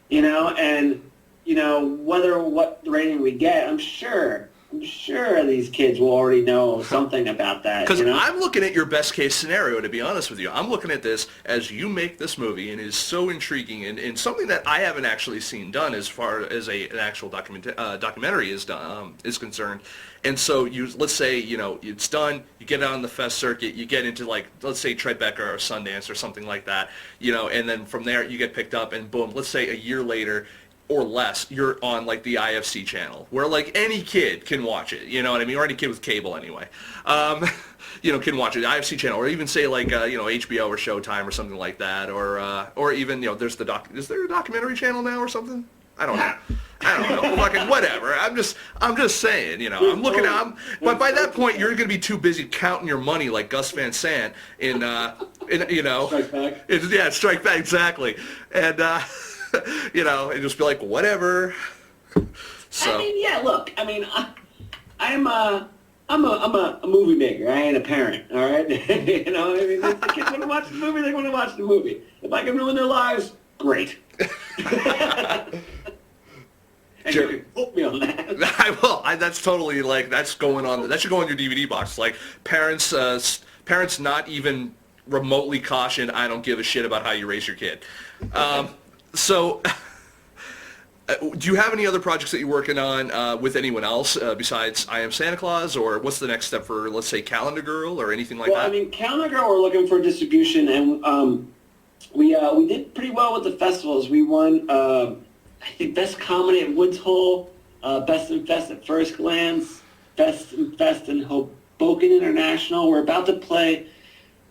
and, whether what rating we get, I'm sure these kids will already know something about that. Because I'm looking at your best case scenario, to be honest with you. I'm looking at this as you make this movie, and it is so intriguing, and something that I haven't actually seen done as far as an actual documentary is concerned. And so let's say, it's done, you get it on the fest circuit, you get into, like, let's say Tribeca or Sundance or something like that, and then from there you get picked up, and boom, let's say a year later, or less, you're on like the IFC channel, where like any kid can watch it, you know what I mean, or any kid with cable anyway, can watch it, the IFC channel, or even say like HBO or Showtime or something like that, or even there's is there a documentary channel now or something? I don't know. Fucking whatever. I'm just saying, I'm looking at, but by that point you're going to be too busy counting your money like Gus Van Sant in Strike Back. Yeah, Strike Back, exactly, and and just be like, whatever. So. I mean, yeah. Look, I mean, I'm a movie maker. I ain't a parent. All right. I mean, if the kids want to watch the movie, they want to watch the movie. If I can ruin their lives, great. And you can quote me on that. I will. That's totally like that's going on. That should go on your DVD box. Like parents not even remotely cautioned. I don't give a shit about how you raise your kid. So, do you have any other projects that you're working on with anyone else besides I Am Santa Claus, or what's the next step for, let's say, Calendar Girl or anything like that? Well, I mean, Calendar Girl, we're looking for distribution, and we did pretty well with the festivals. We won, I think, Best Comedy at Woods Hole, Best in Fest at First Glance, Best in Fest in Hoboken International. We're about to play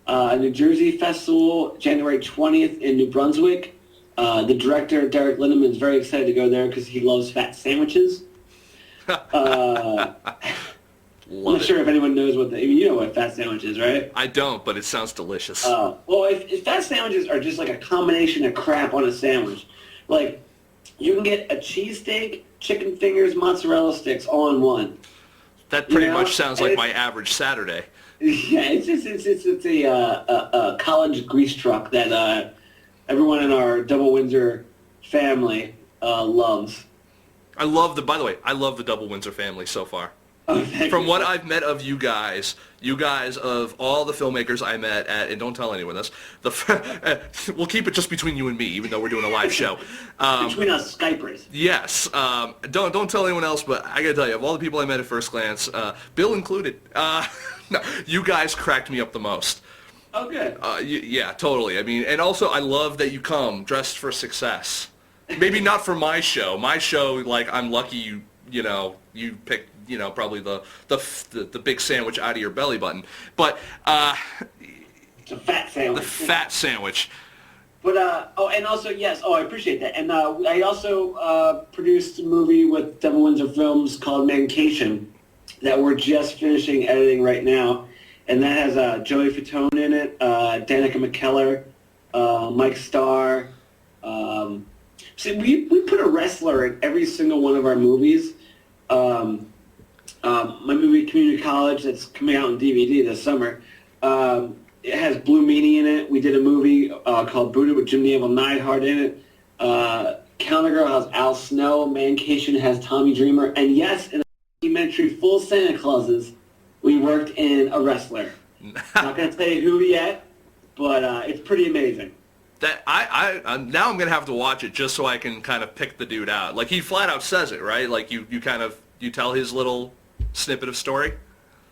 a New Jersey festival January 20th in New Brunswick. The director, Derek Lindemann, is very excited to go there because he loves fat sandwiches. I'm not sure if anyone knows you know what fat sandwich is, right? I don't, but it sounds delicious. Well, if fat sandwiches are just like a combination of crap on a sandwich, like you can get a cheesesteak, chicken fingers, mozzarella sticks all in one. That pretty much sounds like my average Saturday. Yeah, it's a college grease truck that everyone in our Double Windsor family loves. By the way, I love the Double Windsor family so far. Oh, From what I've met of you guys of all the filmmakers I met at, and don't tell anyone this, we'll keep it just between you and me, even though we're doing a live show. Between us Skypers. Yes. Don't tell anyone else, but I gotta tell you, of all the people I met at First Glance, Bill included, no, you guys cracked me up the most. Oh, good. Yeah, totally. I mean, and also I love that you come dressed for success. Maybe not for my show. My show, like, I'm lucky you picked, probably the big sandwich out of your belly button. But it's a fat sandwich. The fat sandwich. But, and also, yes, I appreciate that. And I also produced a movie with Devil Windsor Films called Mancation that we're just finishing editing right now. And that has Joey Fatone in it, Danica McKellar, Mike Starr. See, we put a wrestler in every single one of our movies. My movie, Community College, that's coming out on DVD this summer, it has Blue Meanie in it. We did a movie called Buddha with Jim the Anvil Neidhart in it. Calendar Girl has Al Snow. Mancation has Tommy Dreamer. And yes, in a documentary full of Santa Clauses, we worked in a wrestler. Not going to tell you who yet, but it's pretty amazing. That now I'm gonna have to watch it just so I can kind of pick the dude out. Like he flat out says it, right? Like you tell his little snippet of story.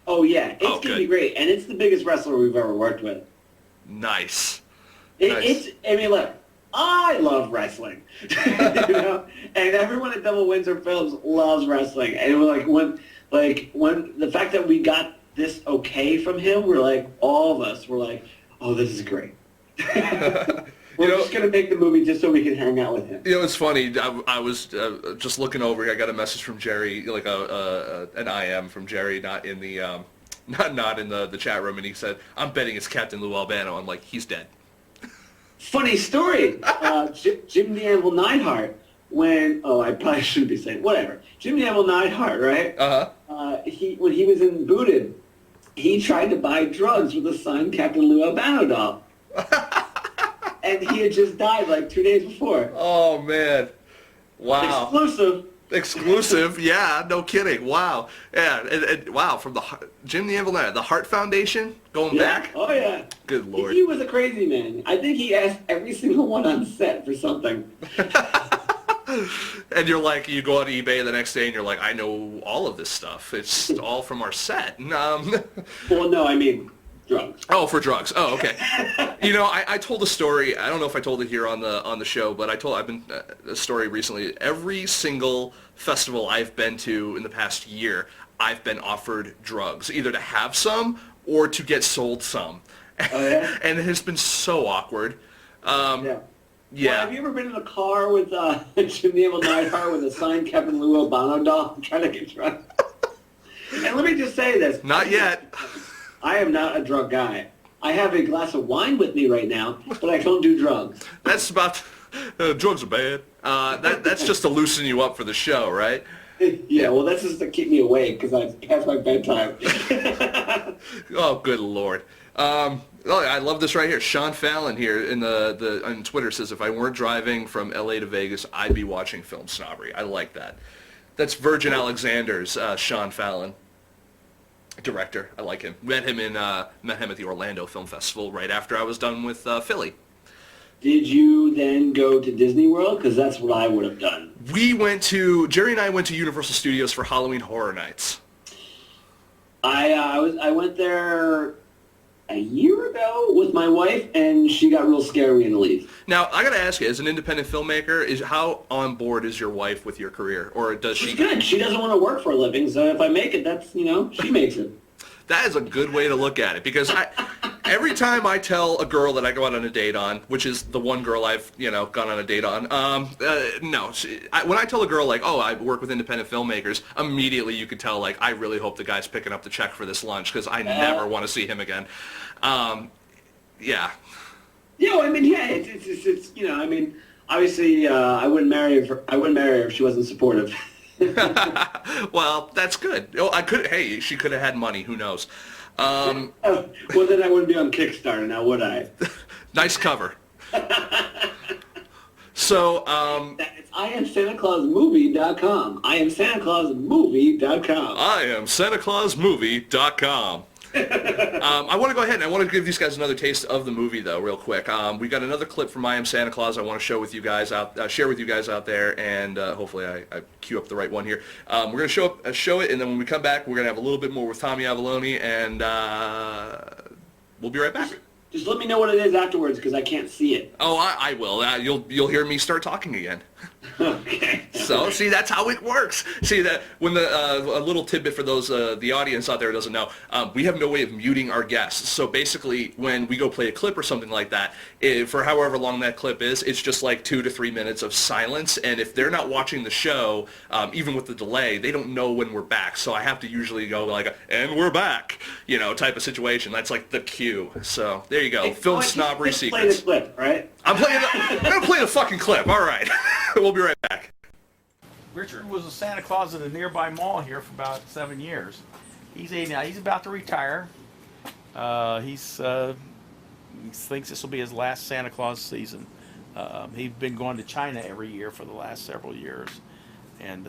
Oh yeah, it's gonna be great, and it's the biggest wrestler we've ever worked with. Nice. It's. I mean, look, I love wrestling, you know, and everyone at Devil Windsor Films loves wrestling, and we're when the fact that we got this okay from him, we're like, all of us were like, oh, this is great. We're just going to make the movie just so we can hang out with him. You know, it's funny. I was just looking over. I got a message from Jerry, like an I AM from Jerry, not in the not in the chat room, and he said, "I'm betting it's Captain Lou Albano." I'm like, he's dead. Funny story. Jim the Anvil Neidhart. When I probably shouldn't be saying whatever. Jim the Anvil Neidhart, right? When he was in Booted, he tried to buy drugs with a signed Captain Lou Albano doll. And he had just died like 2 days before. Oh, man. Wow. Exclusive, yeah, no kidding. Wow. Yeah, and wow, from the Jim the Anvil Neidhart, the Heart Foundation, going back? Oh, yeah. Good Lord. He was a crazy man. I think he asked every single one on set for something. And you're like, you go on eBay the next day and you're like, I know all of this stuff. It's all from our set. Well, no, I mean... drugs. Oh, for drugs. Oh, okay. You know, I told a story. I don't know if I told it here on the show, but I've been a story recently. Every single festival I've been to in the past year, I've been offered drugs, either to have some or to get sold some. Oh, yeah? And it has been so awkward. Yeah. Yeah. Well, have you ever been in a car with Jim the Anvil Neidhart with a signed Captain Lou Albano doll trying to get drugs? And let me just say this. Not yet. I am not a drug guy. I have a glass of wine with me right now, but I don't do drugs. That's about... drugs are bad. That's just to loosen you up for the show, right? Yeah, well, that's just to keep me awake because it's past my bedtime. Oh, good Lord. I love this right here. Sean Fallon here on Twitter says, if I weren't driving from L.A. to Vegas, I'd be watching FilmSnobbery. I like that. That's Virgin Alexander's Sean Fallon. Director. I like him. Met him at the Orlando Film Festival right after I was done with Philly. Did you then go to Disney World? Because that's what I would have done. Jerry and I went to Universal Studios for Halloween Horror Nights. I went there a year ago with my wife, and she got real scary in the leave. Now, I got to ask you, as an independent filmmaker, how on board is your wife with your career? Or does she... She's good. She doesn't want to work for a living, so if I make it, that's, she makes it. That is a good way to look at it, because every time I tell a girl that I go out on a date on, which is the one girl I've, gone on a date on, when I tell a girl, like, oh, I work with independent filmmakers, immediately you could tell, like, I really hope the guy's picking up the check for this lunch, because I never want to see him again. Yeah. Yeah, I mean, yeah, it's I mean, obviously, I wouldn't marry her if she wasn't supportive. Well, that's good. She could have had money. Who knows? Well, then I wouldn't be on Kickstarter now, would I? Nice cover. So, it's IamSantaClausMovie.com. IamSantaClausMovie.com. IamSantaClausMovie.com. I want to go ahead and I want to give these guys another taste of the movie, though, real quick. We got another clip from I Am Santa Claus I want to share with you guys out there, and hopefully I cue up the right one here. We're going to show it, and then when we come back, we're going to have a little bit more with Tommy Avallone, and we'll be right back. Just let me know what it is afterwards, because I can't see it. Oh, I will. You'll hear me start talking again. Okay. So, see, that's how it works. See, that when a little tidbit for those, the audience out there doesn't know, we have no way of muting our guests. So basically, when we go play a clip or something like that, for however long that clip is, it's just like 2 to 3 minutes of silence. And if they're not watching the show, even with the delay, they don't know when we're back. So I have to usually go like, and we're back, type of situation. That's like the cue. So there you go. Film snobbery secrets. Play the clip, right? I'm going to play the fucking clip. All right. We'll be right back. Richard was a Santa Claus at a nearby mall here for about 7 years. He's about to retire. He thinks this will be his last Santa Claus season. He's been going to China every year for the last several years, and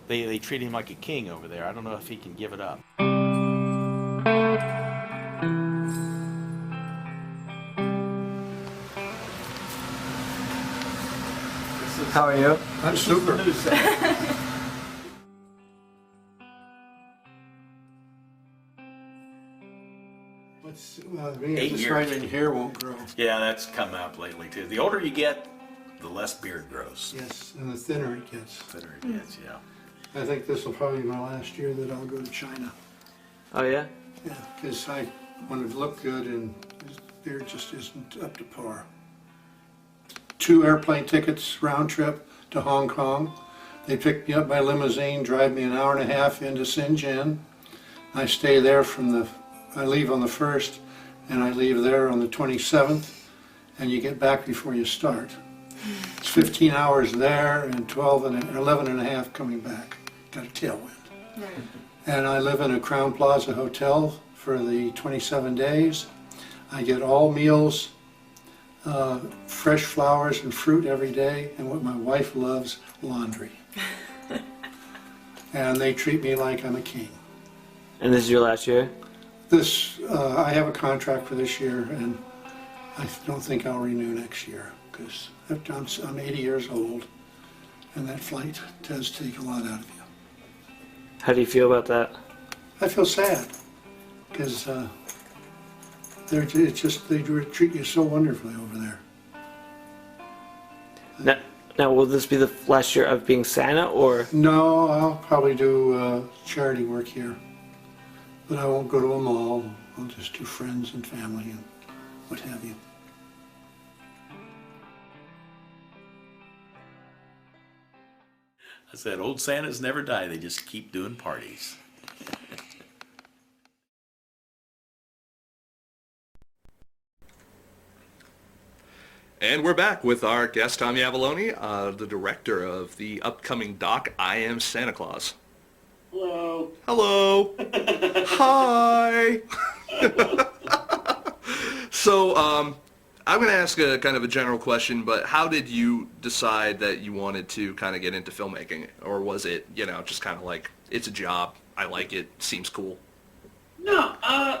they treat him like a king over there. I don't know if he can give it up. How are you? I'm super. This right in here won't grow. Yeah, that's come up lately too. The older you get, the less beard grows. Yes, and the thinner it gets. Thinner it gets, yeah. I think this will probably be my last year that I'll go to China. Oh yeah? Yeah, because I wanted to look good and his beard just isn't up to par. 2 airplane tickets round trip to Hong Kong. They pick me up by limousine, drive me an hour and a half into Shenzhen. I stay there I leave on the 1st and I leave there on the 27th, and you get back before you start. It's 15 hours there and 11 and a half coming back. Got a tailwind. Right. And I live in a Crown Plaza hotel for the 27 days. I get all meals, fresh flowers and fruit every day, and what my wife loves, laundry. And they treat me like I'm a king. And this is your last year? I have a contract for this year, and I don't think I'll renew next year, because I'm 80 years old, and that flight does take a lot out of you. How do you feel about that? I feel sad, because they treat you so wonderfully over there. Now, will this be the last year of being Santa, or? No, I'll probably do charity work here, but I won't go to a mall. I'll just do friends and family and what have you. I said, old Santas never die. They just keep doing parties. And we're back with our guest, Tommy Avallone, the director of the upcoming doc, I Am Santa Claus. Hello. Hello. Hi. So, I'm going to ask a kind of a general question, but how did you decide that you wanted to kind of get into filmmaking? Or was it, just kind of like, it's a job, I like it, seems cool? No,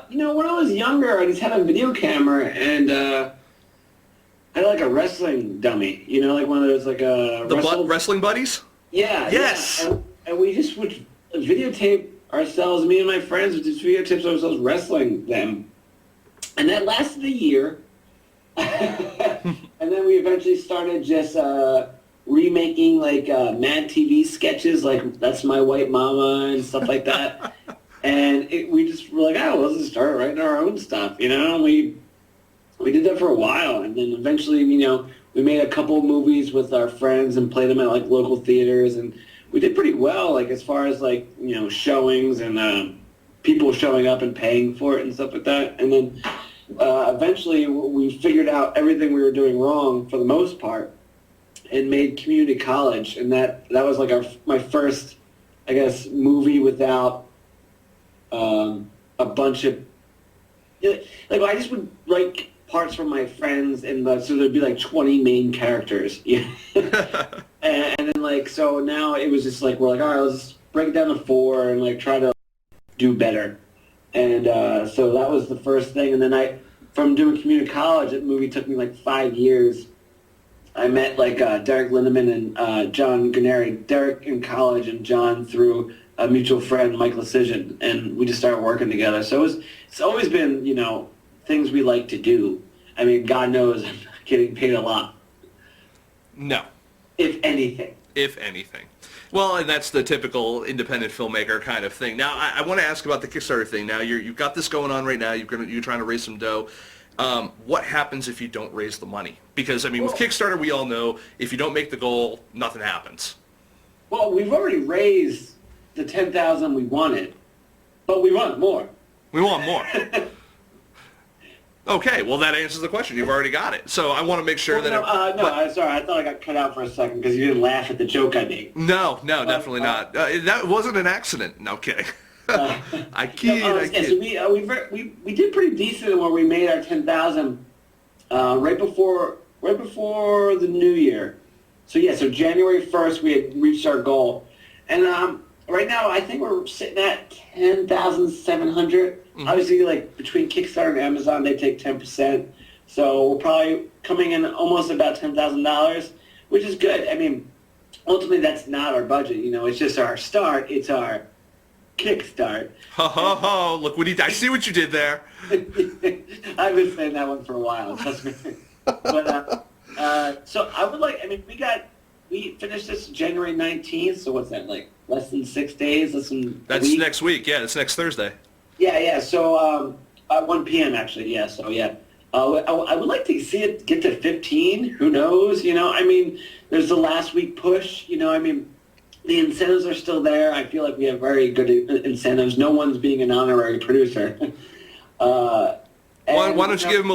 when I was younger, I just had a video camera, and I had like a wrestling dummy, like one of those like wrestling buddies? Yeah. Yes. Yeah. And we just would videotape ourselves, me and my friends would just videotape ourselves wrestling them. And that lasted a year. And then we eventually started just remaking like Mad TV sketches, like That's My White Mama and stuff like that. And we just were like, let's just start writing our own stuff, And we did that for a while, and then eventually, we made a couple movies with our friends and played them at like local theaters, and we did pretty well, like as far as like showings and people showing up and paying for it and stuff like that. And then eventually we figured out everything we were doing wrong for the most part, and made community college, and that was like my first, I guess, movie without a bunch of like I just would write parts from my friends, and so there'd be like 20 main characters. Yeah. and then like so now it was just like we're like, all right, let's break it down to 4 and like try to do better. And so that was the first thing. And then from doing community college, that movie took me like 5 years. I met like Derek Lindemann and John Gennari. Derek in college and John through a mutual friend, Mike Lecision, and we just started working together. So it's always been, things we like to do. I mean, God knows I'm not getting paid a lot. No. If anything. if anything. Well, and that's the typical independent filmmaker kind of thing. Now, I want to ask about the Kickstarter thing. Now, you've got this going on right now. You're trying to raise some dough. What happens if you don't raise the money? Because, I mean, with Kickstarter, we all know if you don't make the goal, nothing happens. Well, we've already raised the $10,000 we wanted, but we want more. We want more. Okay, well, that answers the question. You've already got it. So I want to make sure that... I'm sorry. I thought I got cut out for a second because you didn't laugh at the joke I made. No, definitely not. That wasn't an accident. No kidding. I kid. So we did pretty decent when we made our 10,000 right before the new year. So so January 1st we had reached our goal, and right now I think we're sitting at 10,700. Mm-hmm. Obviously, like between Kickstarter and Amazon, they take 10%. So we're probably coming in almost about $10,000, which is good. I mean, ultimately that's not our budget. It's just our start. It's our kickstart. Ho ho ho! Look what I see what you did there. I've been saying that one for a while. Trust me. But so I would like. I mean, we finished this January 19th. So what's that like? Less than 6 days. That's next week. Yeah, it's next Thursday. Yeah. So at 1 p.m. actually. Yeah. So yeah. I would like to see it get to 15. Who knows? I mean, there's the last week push. I mean, the incentives are still there. I feel like we have very good incentives. No one's being an honorary producer. Why don't you give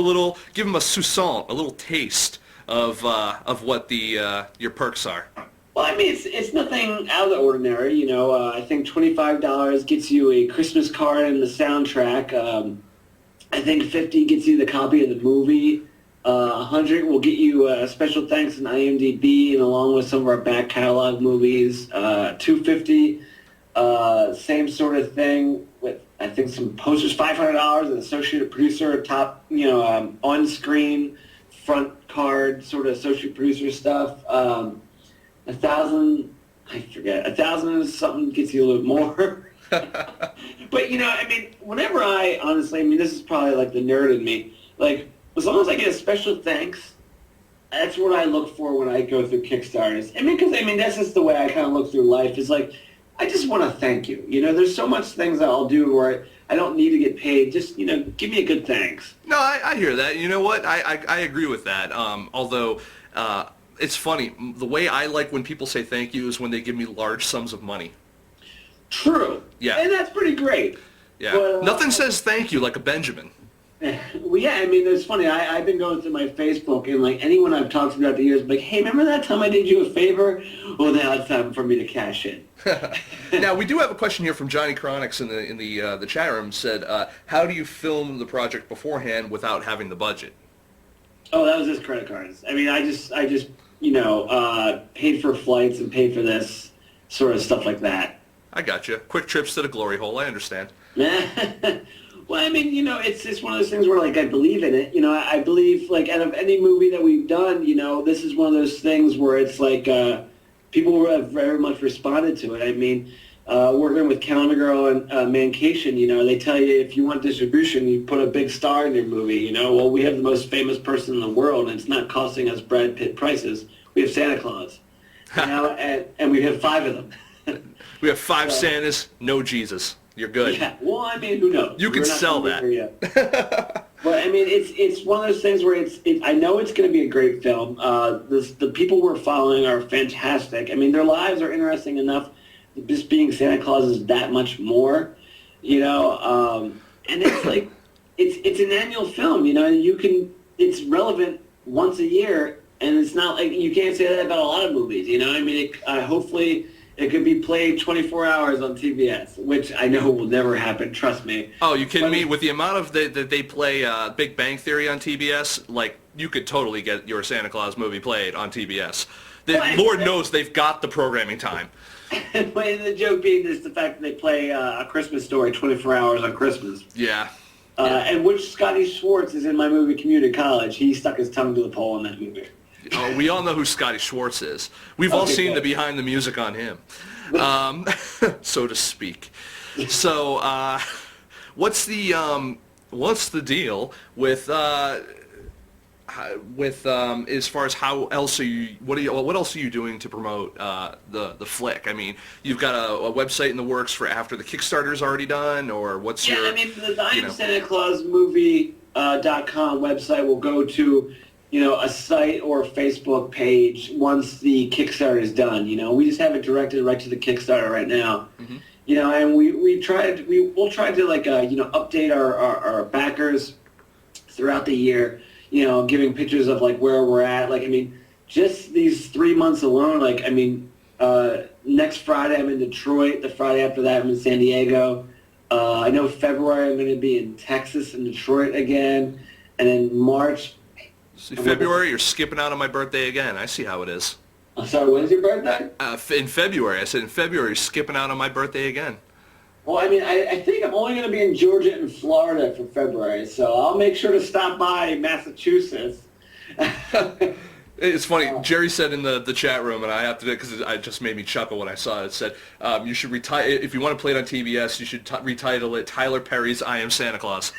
him a soupçon, a little taste of what your perks are? Well, I mean, it's nothing out of the ordinary. I think $25 gets you a Christmas card and the soundtrack. I think $50 gets you the copy of the movie. $100 will get you special thanks in IMDb and along with some of our back catalog movies. $250, same sort of thing with I think some posters. $500, an associate producer, top on-screen front card sort of associate producer stuff. $1,000, I forget. $1,000 is something gets you a little more. But I mean, whenever honestly, this is probably like the nerd in me. Like, as long as I get a special thanks, that's what I look for when I go through Kickstarters. Because that's just the way I kind of look through life. Is like, I just want to thank you. There's so much things that I'll do where I don't need to get paid. Just give me a good thanks. No, I hear that. You know what? I agree with that. Although it's funny, the way I like when people say thank you is when they give me large sums of money. True. Yeah. And that's pretty great. Yeah. But, nothing says thank you like a Benjamin. Well, yeah, it's funny. I've been going through my Facebook, and like anyone I've talked to throughout the years, like, hey, remember that time I did you a favor? Well, now it's time for me to cash in. Now we do have a question here from Johnny Chronics in the chat room. Said, how do you film the project beforehand without having the budget? Oh, that was just credit cards. I just paid for flights and paid for this sort of stuff like that. I got you. Quick trips to the glory hole. I understand. Well, it's just one of those things where, like, I believe in it. I believe, like, out of any movie that we've done, this is one of those things where it's like people have very much responded to it. Working with Calendar Girl and Mancation, they tell you if you want distribution, you put a big star in your movie. Well, we have the most famous person in the world, and it's not costing us Brad Pitt prices. We have Santa Claus, and we have 5 of them. We have 5 Santas, no Jesus. You're good. Yeah. Well, who knows? You can sell that. But it's one of those things where I know it's going to be a great film. The people we're following are fantastic. Their lives are interesting enough. Just being Santa Claus is that much more, and it's like it's an annual film, and it's relevant once a year, and it's not like you can't say that about a lot of movies, hopefully. It could be played 24 hours on TBS, which I know will never happen. Trust me. Oh, you kidding me? With the amount of that they play Big Bang Theory on TBS, like you could totally get your Santa Claus movie played on TBS. Lord knows they've got the programming time. And the joke being is the fact that they play A Christmas Story 24 hours on Christmas. Yeah. And which Scotty Schwartz is in my movie Community College. He stuck his tongue to the pole in that movie. Oh, we all know who Scotty Schwartz is. We've all seen the behind the music on him, so to speak. So, what's the deal with? with as far as how else are you? What else are you doing to promote the flick? I mean, you've got a website in the works for after the Kickstarter's already done, or what's your? Yeah, I mean, the I Am Santa Claus movie.com website will go to, a site or a Facebook page once the Kickstarter is done. We just have it directed right to the Kickstarter right now. Mm-hmm. And we'll try to update our backers throughout the year. Giving pictures of like where we're at. Like, I mean, just these 3 months alone. Like, I mean, next Friday I'm in Detroit. The Friday after that I'm in San Diego. I know February I'm going to be in Texas and Detroit again, and then March. See, February, you're skipping out on my birthday again. I see how it is. I'm sorry, when's your birthday? In February. I said in February, you're skipping out on my birthday again. Well, I mean, I think I'm only going to be in Georgia and Florida for February, so I'll make sure to stop by Massachusetts. It's funny. Jerry said in the chat room, and I have to do it because it just made me chuckle when I saw it. It said, you should if you want to play it on TBS, you should retitle it Tyler Perry's I Am Santa Claus.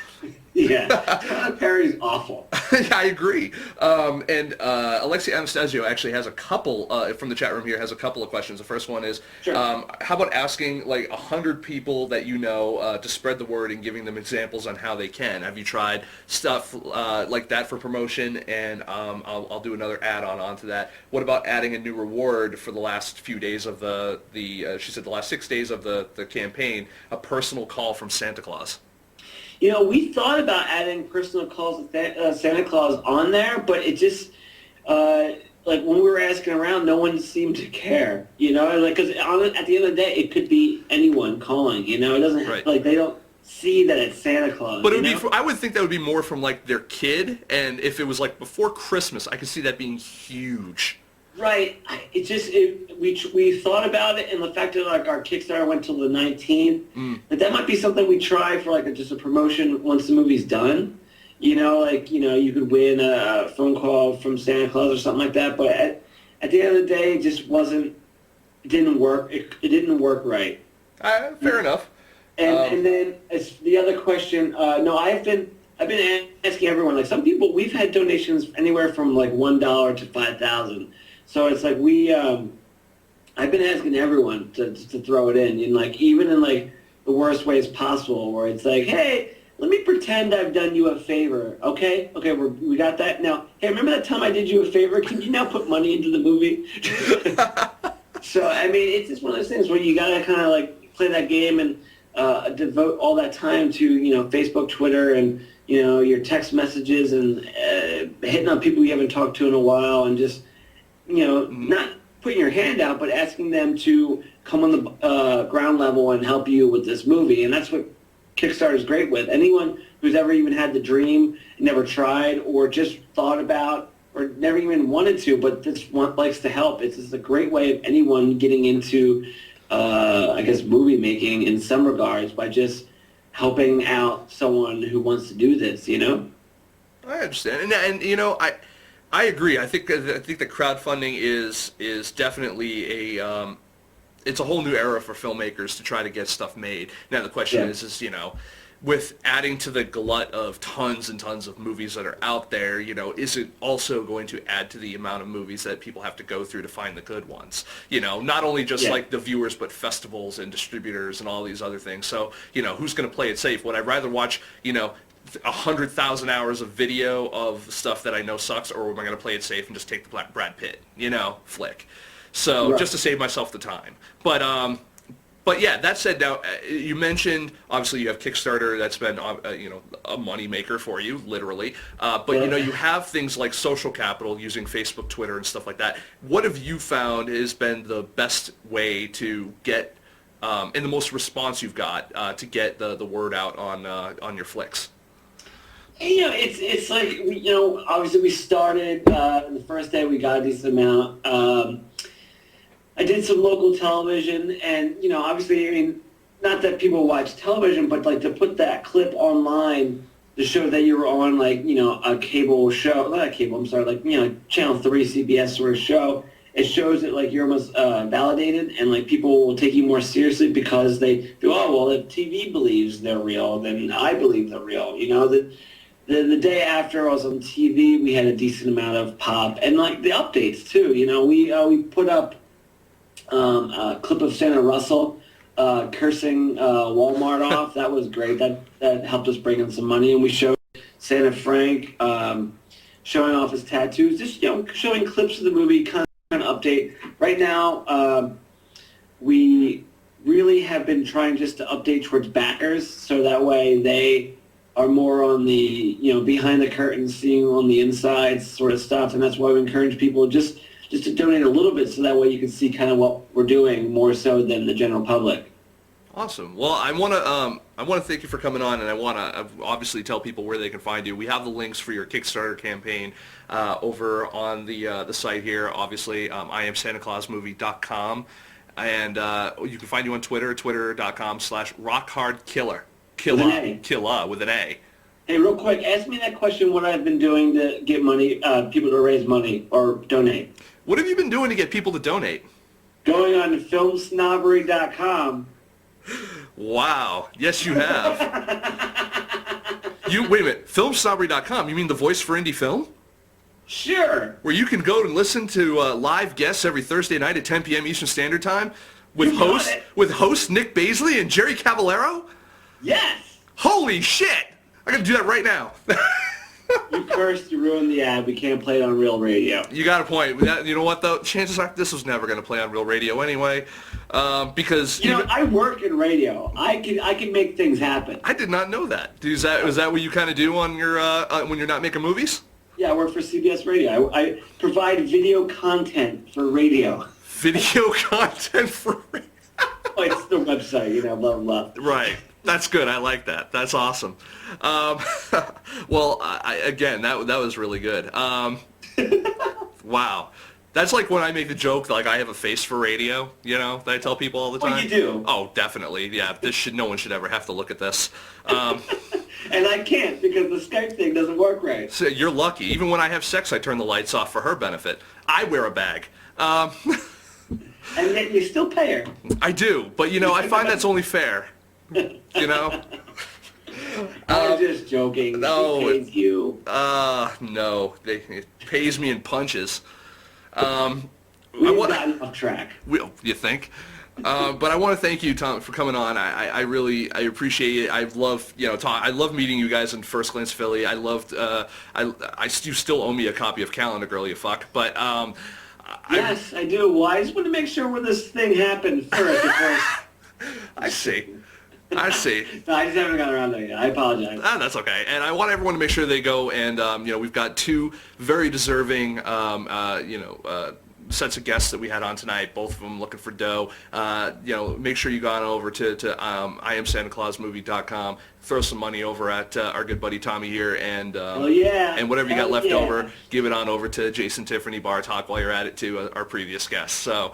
Yeah, Tyler Perry's awful. I agree. And Alexi Anastasio actually has a couple, from the chat room here, has a couple of questions. The first one is, sure. How about asking like 100 people that you know to spread the word and giving them examples on how they can? Have you tried stuff like that for promotion? And I'll do another add-on onto that. What about adding a new reward for the last few days of she said the last 6 days of the campaign, a personal call from Santa Claus? We thought about adding personal calls with Santa Claus on there, but it just, like when we were asking around, no one seemed to care, because at the end of the day, it could be anyone calling, it doesn't have, like, they don't see that it's Santa Claus. But it would be, I would think that would be more from like their kid, and if it was like before Christmas, I could see that being huge. Right. We thought about it, and the fact that like our Kickstarter went till the 19th, that might be something we try for like just a promotion once the movie's done. You could win a phone call from Santa Claus or something like that. But at the end of the day, it just wasn't. It didn't work. It didn't work right. Fair enough. And then as the other question, no, I've been asking everyone. Like some people, we've had donations anywhere from like $1 to $5,000. So it's like I've been asking everyone to throw it in, and like even in like the worst ways possible, where it's like, hey, let me pretend I've done you a favor, okay, we got that. Now, hey, remember that time I did you a favor? Can you now put money into the movie? So I mean, it's just one of those things where you gotta kind of like play that game and devote all that time to Facebook, Twitter, and your text messages and hitting on people you haven't talked to in a while, and just not putting your hand out, but asking them to come on the ground level and help you with this movie. And that's what Kickstarter is great with. Anyone who's ever even had the dream, never tried, or just thought about, or never even wanted to, but just likes to help. It's just a great way of anyone getting into, movie making in some regards by just helping out someone who wants to do this, I understand. And I agree. I think that crowdfunding is definitely it's a whole new era for filmmakers to try to get stuff made. Now the question is with adding to the glut of tons and tons of movies that are out there, is it also going to add to the amount of movies that people have to go through to find the good ones? Not only just like the viewers, but festivals and distributors and all these other things. So, who's going to play it safe? Would I rather watch, 100,000 hours of video of stuff that I know sucks, or am I going to play it safe and just take the Brad Pitt, flick? So just to save myself the time. But yeah, that said, now you mentioned obviously you have Kickstarter that's been a money maker for you, literally. But you have things like social capital using Facebook, Twitter, and stuff like that. What have you found has been the best way to get and the most response you've got to get the word out on your flicks? It's like obviously we started the first day we got a decent amount. I did some local television, and obviously, I mean, not that people watch television, but like to put that clip online to show that you were on like a cable show, not a cable, I'm sorry, like Channel 3 CBS sort of show. It shows that like you're almost validated, and like people will take you more seriously because they go, oh well, if TV believes they're real, then I believe they're real. the day after I was on TV, we had a decent amount of pop and like the updates too. You know, we put up a clip of Santa Russell cursing Walmart off. That was great. That helped us bring in some money, and we showed Santa Frank showing off his tattoos, just showing clips of the movie, kind of update. Right now, we really have been trying just to update towards backers, so that way they are more on the behind the curtain, seeing on the inside sort of stuff, and that's why we encourage people just to donate a little bit, so that way you can see kind of what we're doing more so than the general public. Awesome. Well, I want to thank you for coming on, and I want to obviously tell people where they can find you. We have the links for your Kickstarter campaign over on the site here. Obviously, IamSantaClausMovie.com, and you can find you on Twitter, twitter.com/rockhardkiller. Killa with an A. Hey, real quick, ask me that question, what I've been doing to get money, people to raise money or donate. What have you been doing to get people to donate? Going on to FilmSnobbery.com. Wow. Yes, you have. Wait a minute. FilmSnobbery.com. You mean the voice for indie film? Sure. Where you can go and listen to live guests every Thursday night at 10 p.m. Eastern Standard Time with host Nick Baisley and Jerry Cavallaro? Yes. Holy shit. I gotta do that right now. You cursed, you ruined the ad. We can't play it on real radio. You got a point. You know what, though? Chances are this was never going to play on real radio anyway, because... I work in radio. I can make things happen. I did not know that. Is that what you kind of do on your when you're not making movies? Yeah, I work for CBS Radio. I provide video content for radio. Video content for radio? Oh, it's the website, blah, blah, blah. Right. That's good. I like that. That's awesome. Well, again, that was really good. Wow. That's like when I make the joke, like I have a face for radio, that I tell people all the time. Well, you do. Oh, definitely. Yeah, no one should ever have to look at this. And I can't because the Skype thing doesn't work right. So you're lucky. Even when I have sex, I turn the lights off for her benefit. I wear a bag. And yet you still pay her. I do, but I find that's only fair. I'm just joking. No, She pays you. No, it pays me in punches. We've gotten off track. You think? But I want to thank you, Tom, for coming on. I really appreciate it. I love I love meeting you guys in First Glance Philly. I loved. You still owe me a copy of Calendar Girl, you fuck. But yes, I do. Well, I just want to make sure where this thing happened first. I see. I see. No, I just haven't gotten around to it yet. I apologize. That's okay. And I want everyone to make sure they go and, we've got two very deserving, sets of guests that we had on tonight, both of them looking for dough. Make sure you go on over to IamSantaClausMovie.com, throw some money over at our good buddy Tommy here, and and whatever you got left over, give it on over to Jayce and Tiffany Bartok while you're at it to our previous guests. So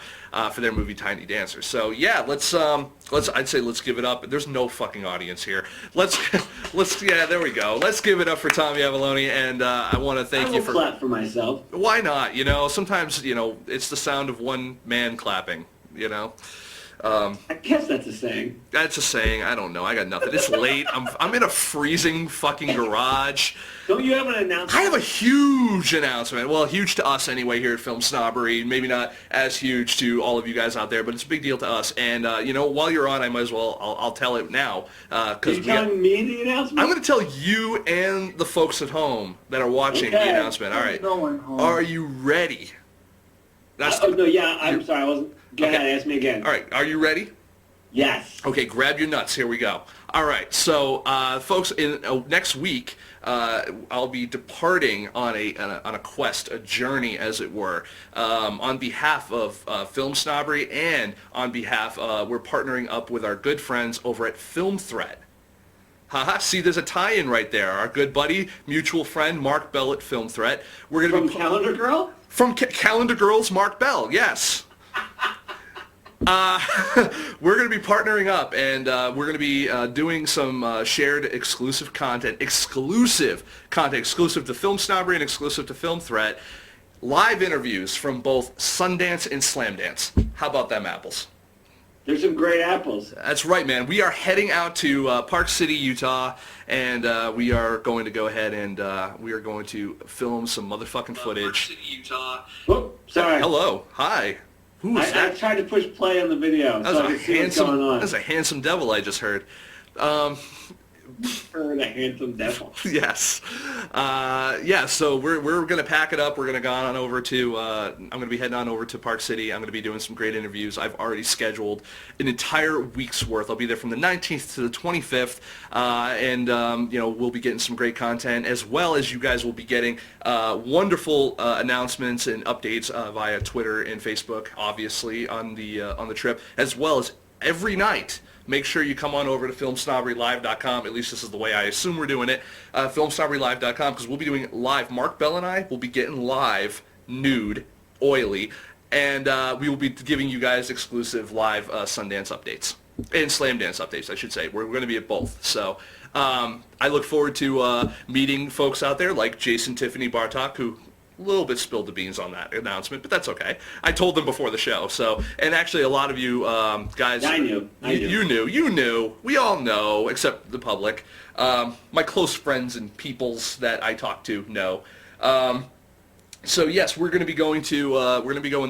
for their movie Tiny Dancers. So yeah, let's give it up. There's no fucking audience here. Let's there we go. Let's give it up for Tommy Avallone, and I want to thank you for clap for myself. Why not? Sometimes it's the sound of one man clapping. I guess that's a saying. That's a saying. I don't know. I got nothing. It's late. I'm in a freezing fucking garage. Don't you have an announcement? I have a huge announcement. Well, huge to us anyway here at Film Snobbery. Maybe not as huge to all of you guys out there, but it's a big deal to us. And while you're on, I might as well. I'll tell it now. Are you telling me the announcement? I'm going to tell you and the folks at home that are watching the announcement. All right. Are you ready? I'm sorry. I wasn't. Go ahead, ask me again. All right, are you ready? Yes. Okay, grab your nuts. Here we go. All right, so folks, next week I'll be departing on a quest, a journey, as it were, on behalf of Film Snobbery, and on behalf we're partnering up with our good friends over at Film Threat. Haha, see, there's a tie-in right there. Our good buddy, mutual friend, Mark Bell at Film Threat. We're gonna be Calendar Girl? From Calendar Girl's Mark Bell, yes. We're going to be partnering up, and we're going to be doing some shared exclusive content, exclusive to Film Snobbery and exclusive to Film Threat, live interviews from both Sundance and Slamdance. How about them apples? There's some great apples. That's right, man. We are heading out to Park City, Utah, and we are going to go ahead and we are going to film some motherfucking footage. Park City, Utah. Whoop, sorry. Hello. Hi. Who is that? I tried to push play on the video so I could see what's going on. That's a handsome devil I just heard. Heard a handsome devil. Yes. Yeah, so we're going to pack it up. We're going to go on over to, I'm going to be heading on over to Park City. I'm going to be doing some great interviews. I've already scheduled an entire week's worth. I'll be there from the 19th to the 25th, and, we'll be getting some great content, as well as you guys will be getting wonderful announcements and updates via Twitter and Facebook, obviously, on the trip, as well as every night. Make sure you come on over to FilmSnobberyLive.com. At least this is the way I assume we're doing it. FilmSnobberyLive.com, because we'll be doing live. Mark Bell and I will be getting live, nude, oily, and we will be giving you guys exclusive live Sundance updates. And Slamdance updates, I should say. We're going to be at both. So I look forward to meeting folks out there like Jayce and Tiffany Bartok, who a little bit spilled the beans on that announcement, but that's okay. I told them before the show. So, and actually, a lot of you guys, I knew. You knew. We all know, except the public. My close friends and peoples that I talk to know. So yes, we're going to be going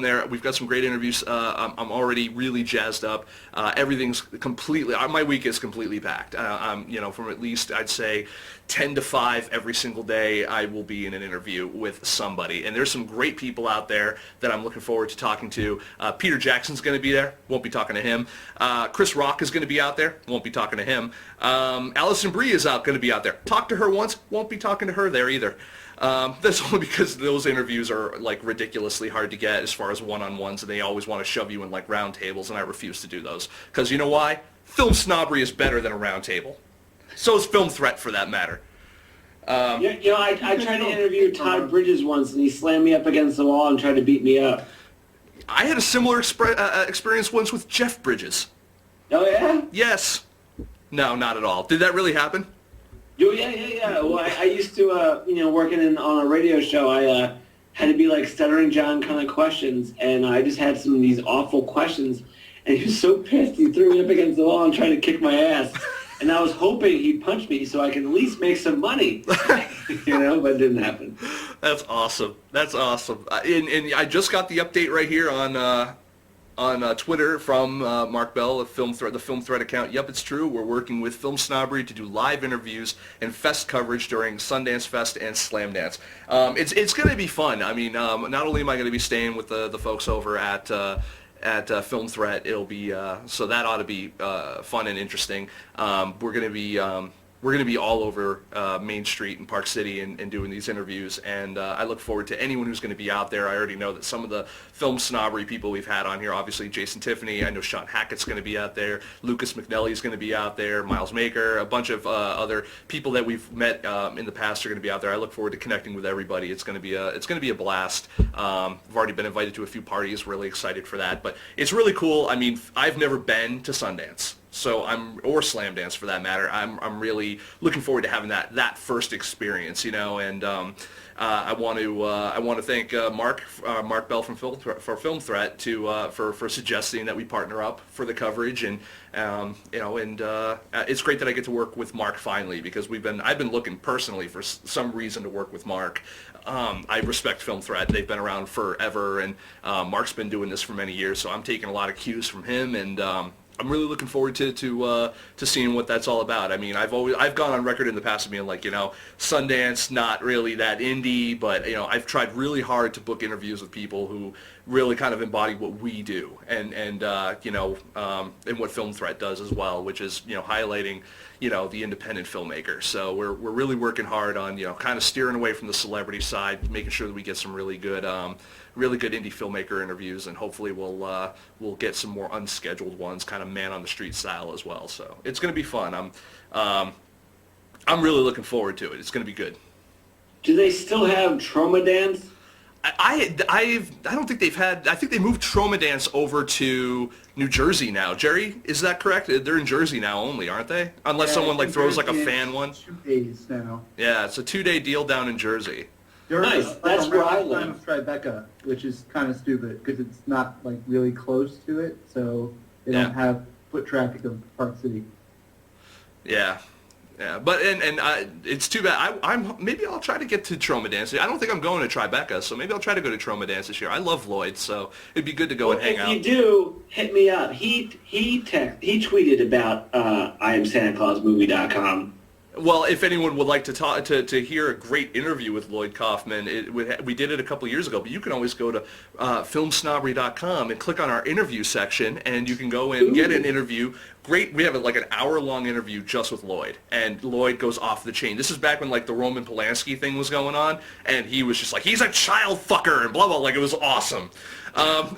there. We've got some great interviews. I'm already really jazzed up. Everything's completely. My week is completely packed. From at least I'd say 10 to 5 every single day, I will be in an interview with somebody. And there's some great people out there that I'm looking forward to talking to. Peter Jackson's going to be there. Won't be talking to him. Chris Rock is going to be out there. Won't be talking to him. Alison Brie is going to be out there. Talked to her once. Won't be talking to her there either. That's only because those interviews are like ridiculously hard to get as far as one-on-ones, and they always want to shove you in like round tables, and I refuse to do those. Because you know why? Film snobbery is better than a round table. So is Film Threat, for that matter. I tried to interview Todd Bridges once, and he slammed me up against the wall and tried to beat me up. I had a similar experience once with Jeff Bridges. Oh, yeah? Yes. No, not at all. Did that really happen? Oh, yeah. Well, I used to, working on a radio show, I had to be like Stuttering John kind of questions, and I just had some of these awful questions, and he was so pissed, he threw me up against the wall and tried to kick my ass. And I was hoping he'd punch me so I could at least make some money, but it didn't happen. That's awesome. And I just got the update right here on Twitter from Mark Bell of the Film Threat account. Yep, it's true. We're working with Film Snobbery to do live interviews and fest coverage during Sundance Fest and Slamdance. It's going to be fun. I mean, not only am I going to be staying with the folks over at Film Threat, it'll be so that ought to be fun and interesting. We're going to be all over Main Street in Park City and doing these interviews, and I look forward to anyone who's going to be out there. I already know that some of the Film Snobbery people we've had on here, obviously Jayce and Tiffany, I know Sean Hackett's going to be out there, Lucas McNally's going to be out there, Miles Maker, a bunch of other people that we've met in the past are going to be out there. I look forward to connecting with everybody. It's going to be a blast. I've already been invited to a few parties, really excited for that, but it's really cool. I mean, I've never been to Sundance. Or Slamdance for that matter. I'm really looking forward to having that first experience, and I want to thank Mark Bell for Film Threat for suggesting that we partner up for the coverage, and it's great that I get to work with Mark finally, because I've been looking personally for some reason to work with Mark. I respect Film Threat. They've been around forever, and Mark's been doing this for many years, so I'm taking a lot of cues from him, and I'm really looking forward to seeing what that's all about. I mean, I've gone on record in the past of being like, Sundance not really that indie, but I've tried really hard to book interviews with people who really kind of embody what we do, and what Film Threat does as well, which is highlighting the independent filmmaker. So we're really working hard on kind of steering away from the celebrity side, making sure that we get some really good indie filmmaker interviews, and hopefully we'll get some more unscheduled ones, kind of man on the street style as well. So it's going to be fun. I'm really looking forward to it. It's going to be good. Do they still have Trauma Dance? I don't think they've had. I think they moved Trauma Dance over to New Jersey now. Jerry, is that correct? They're in Jersey now only, aren't they? Unless someone throws like a fan one. 2 days now. Yeah, it's a 2-day deal down in Jersey. Nice. That's where I live. Tribeca, which is kind of stupid because it's not really close to it. So They don't have foot traffic of Park City. Yeah. Yeah, but it's too bad. Maybe I'll try to get to Troma Dance. I don't think I'm going to Tribeca, so maybe I'll try to go to Troma Dance this year. I love Lloyd, so it'd be good to go and hang out. If you do, hit me up. He tweeted about IamSantaClausMovie.com. Well, if anyone would like to talk to hear a great interview with Lloyd Kaufman, we did it a couple years ago, but you can always go to FilmSnobbery.com and click on our interview section, and you can go and get an interview. Great, we have like an hour-long interview just with Lloyd, and Lloyd goes off the chain. This is back when like the Roman Polanski thing was going on, and he was just like, he's a child fucker, and blah, blah, like it was awesome. And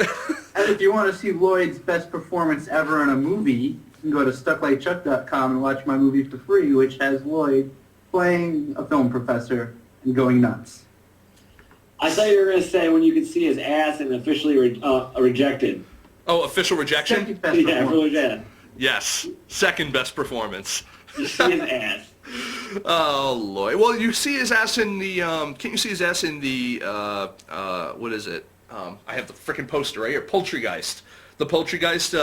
if you want to see Lloyd's best performance ever in a movie, you can go to StuckLikeChuck.com and watch my movie for free, which has Lloyd playing a film professor and going nuts. I thought you were going to say when you could see his ass and officially rejected. Oh, official rejection? Second best performance. Yes, second best performance. You see his ass. Oh, Lloyd. Well, you see his ass in the, can't you see his ass in the, what is it? I have the frickin' poster right here, Poultrygeist. The Poultrygeist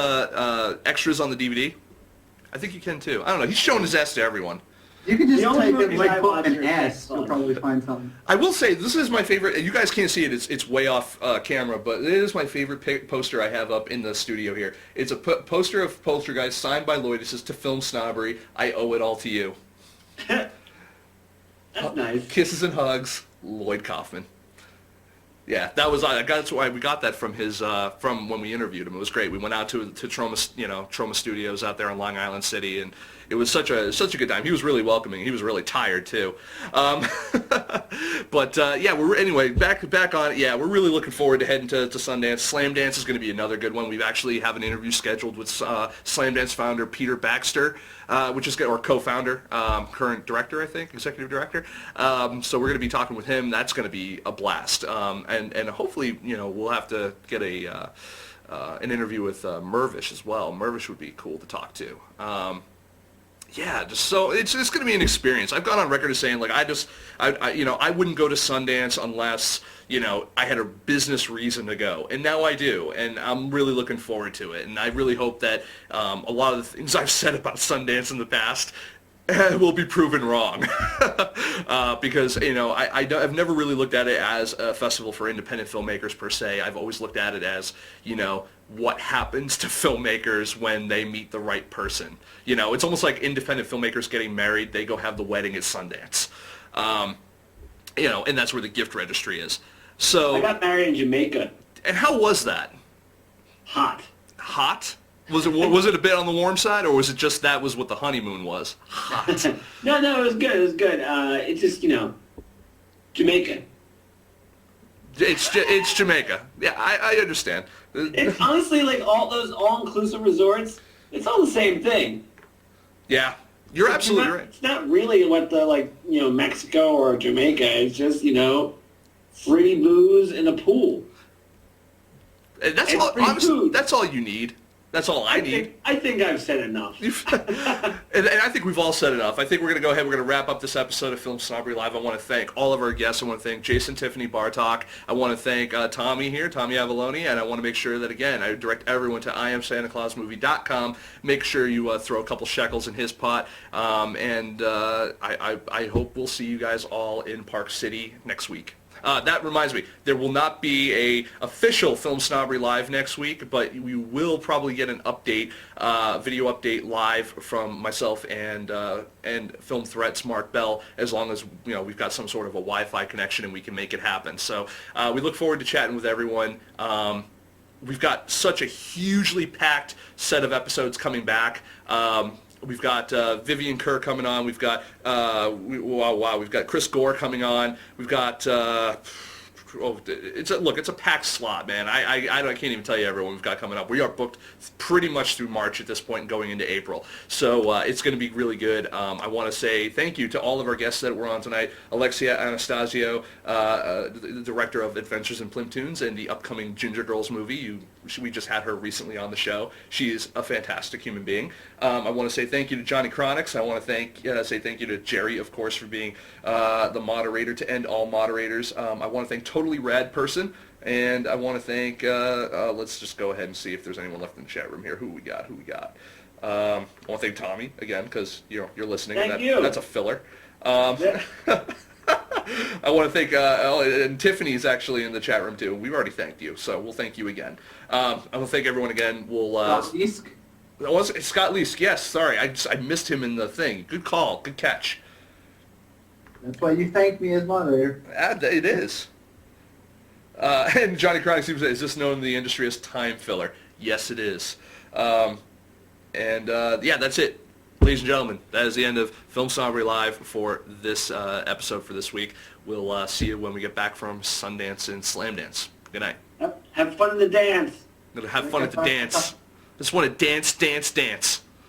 extras on the DVD. I think you can too. I don't know. He's showing his ass to everyone. You can just The only type in movies I Lloyd watch Kaufman are ass, you'll probably find something. I will say, this is my favorite, you guys can't see it, it's way off camera, but it is my favorite poster I have up in the studio here. It's a poster of Poultrygeist signed by Lloyd. It says, "To Film Snobbery, I owe it all to you." That's nice. Kisses and hugs, Lloyd Kaufman. Yeah, that's why we got that from his from when we interviewed him. It was great. We went out to Troma, Troma Studios out there in Long Island City, and it was such a good time. He was really welcoming. He was really tired too. But yeah, anyway back on it. Yeah, we're really looking forward to heading to Sundance. Slamdance is going to be another good one. We actually have an interview scheduled with Slamdance founder Peter Baxter, which is good, or co-founder, current director, I think, executive director. So we're going to be talking with him. That's going to be a blast. And hopefully, we'll have to get an interview with Mervish as well. Mervish would be cool to talk to. Yeah, just so it's going to be an experience. I've gone on record as saying, like, I wouldn't go to Sundance unless, I had a business reason to go. And now I do. And I'm really looking forward to it. And I really hope that a lot of the things I've said about Sundance in the past will be proven wrong. Because, I've never really looked at it as a festival for independent filmmakers per se. I've always looked at it as, what happens to filmmakers when they meet the right person. It's almost like independent filmmakers getting married. They go have the wedding at Sundance. And that's where the gift registry is. So I got married in Jamaica. And how was that? Hot. Hot? Was it a bit on the warm side, or was it just that was what the honeymoon was? Hot. No, it was good. It was good. It's just, Jamaica. It's Jamaica. Yeah, I understand. It's honestly like all those all-inclusive resorts. It's all the same thing. Yeah, you're absolutely right. It's not really what the Mexico or Jamaica. It's just free booze and a pool. And that's all. Honestly, that's all you need. That's all I need. I think I've said enough. And I think we've all said enough. I think we're going to go ahead. We're going to wrap up this episode of Film Snobbery Live. I want to thank all of our guests. I want to thank Jayce and Tiffany Bartok. I want to thank Tommy here, Tommy Avallone. And I want to make sure that, again, I direct everyone to IamSantaClausMovie.com. Make sure you throw a couple shekels in his pot. And I hope we'll see you guys all in Park City next week. That reminds me, there will not be a official Film Snobbery Live next week, but we will probably get an update, video update live from myself and Film Threats Mark Bell, as long as we've got some sort of a Wi-Fi connection and we can make it happen. So we look forward to chatting with everyone. We've got such a hugely packed set of episodes coming back. We've got Vivian Kerr coming on. We've got we've got Chris Gore coming on. We've got it's a packed slot, man. I can't even tell you everyone we've got coming up. We are booked pretty much through March at this point and going into April. So it's going to be really good. I want to say thank you to all of our guests that were on tonight. Alexia Anastasio, the director of Adventures in Plimtoons and the upcoming Ginger Girls movie. We just had her recently on the show. She is a fantastic human being. I want to say thank you to Johnny Chronics. I want to say thank you to Jerry, of course, for being the moderator to end all moderators. I want to thank Total totally rad person. And I want to thank, let's just go ahead and see if there's anyone left in the chat room here. Who we got? I want to thank Tommy, again, because you're listening. Thank you. That's a filler. I want to thank, and Tiffany's actually in the chat room too. We've already thanked you, so we'll thank you again. I want to thank everyone again. We'll, Scott Leask, yes, sorry. I missed him in the thing. Good call. Good catch. That's why you thanked me as moderator. It is. And Johnny Chronic seems to say, is this known in the industry as time filler? Yes, it is. Yeah, that's it. Ladies and gentlemen, that is the end of Film Snobbery Live for this episode for this week. We'll see you when we get back from Sundance and Slamdance. Good night. Have fun in the dance. Have fun at the dance. Just want to dance, dance, dance.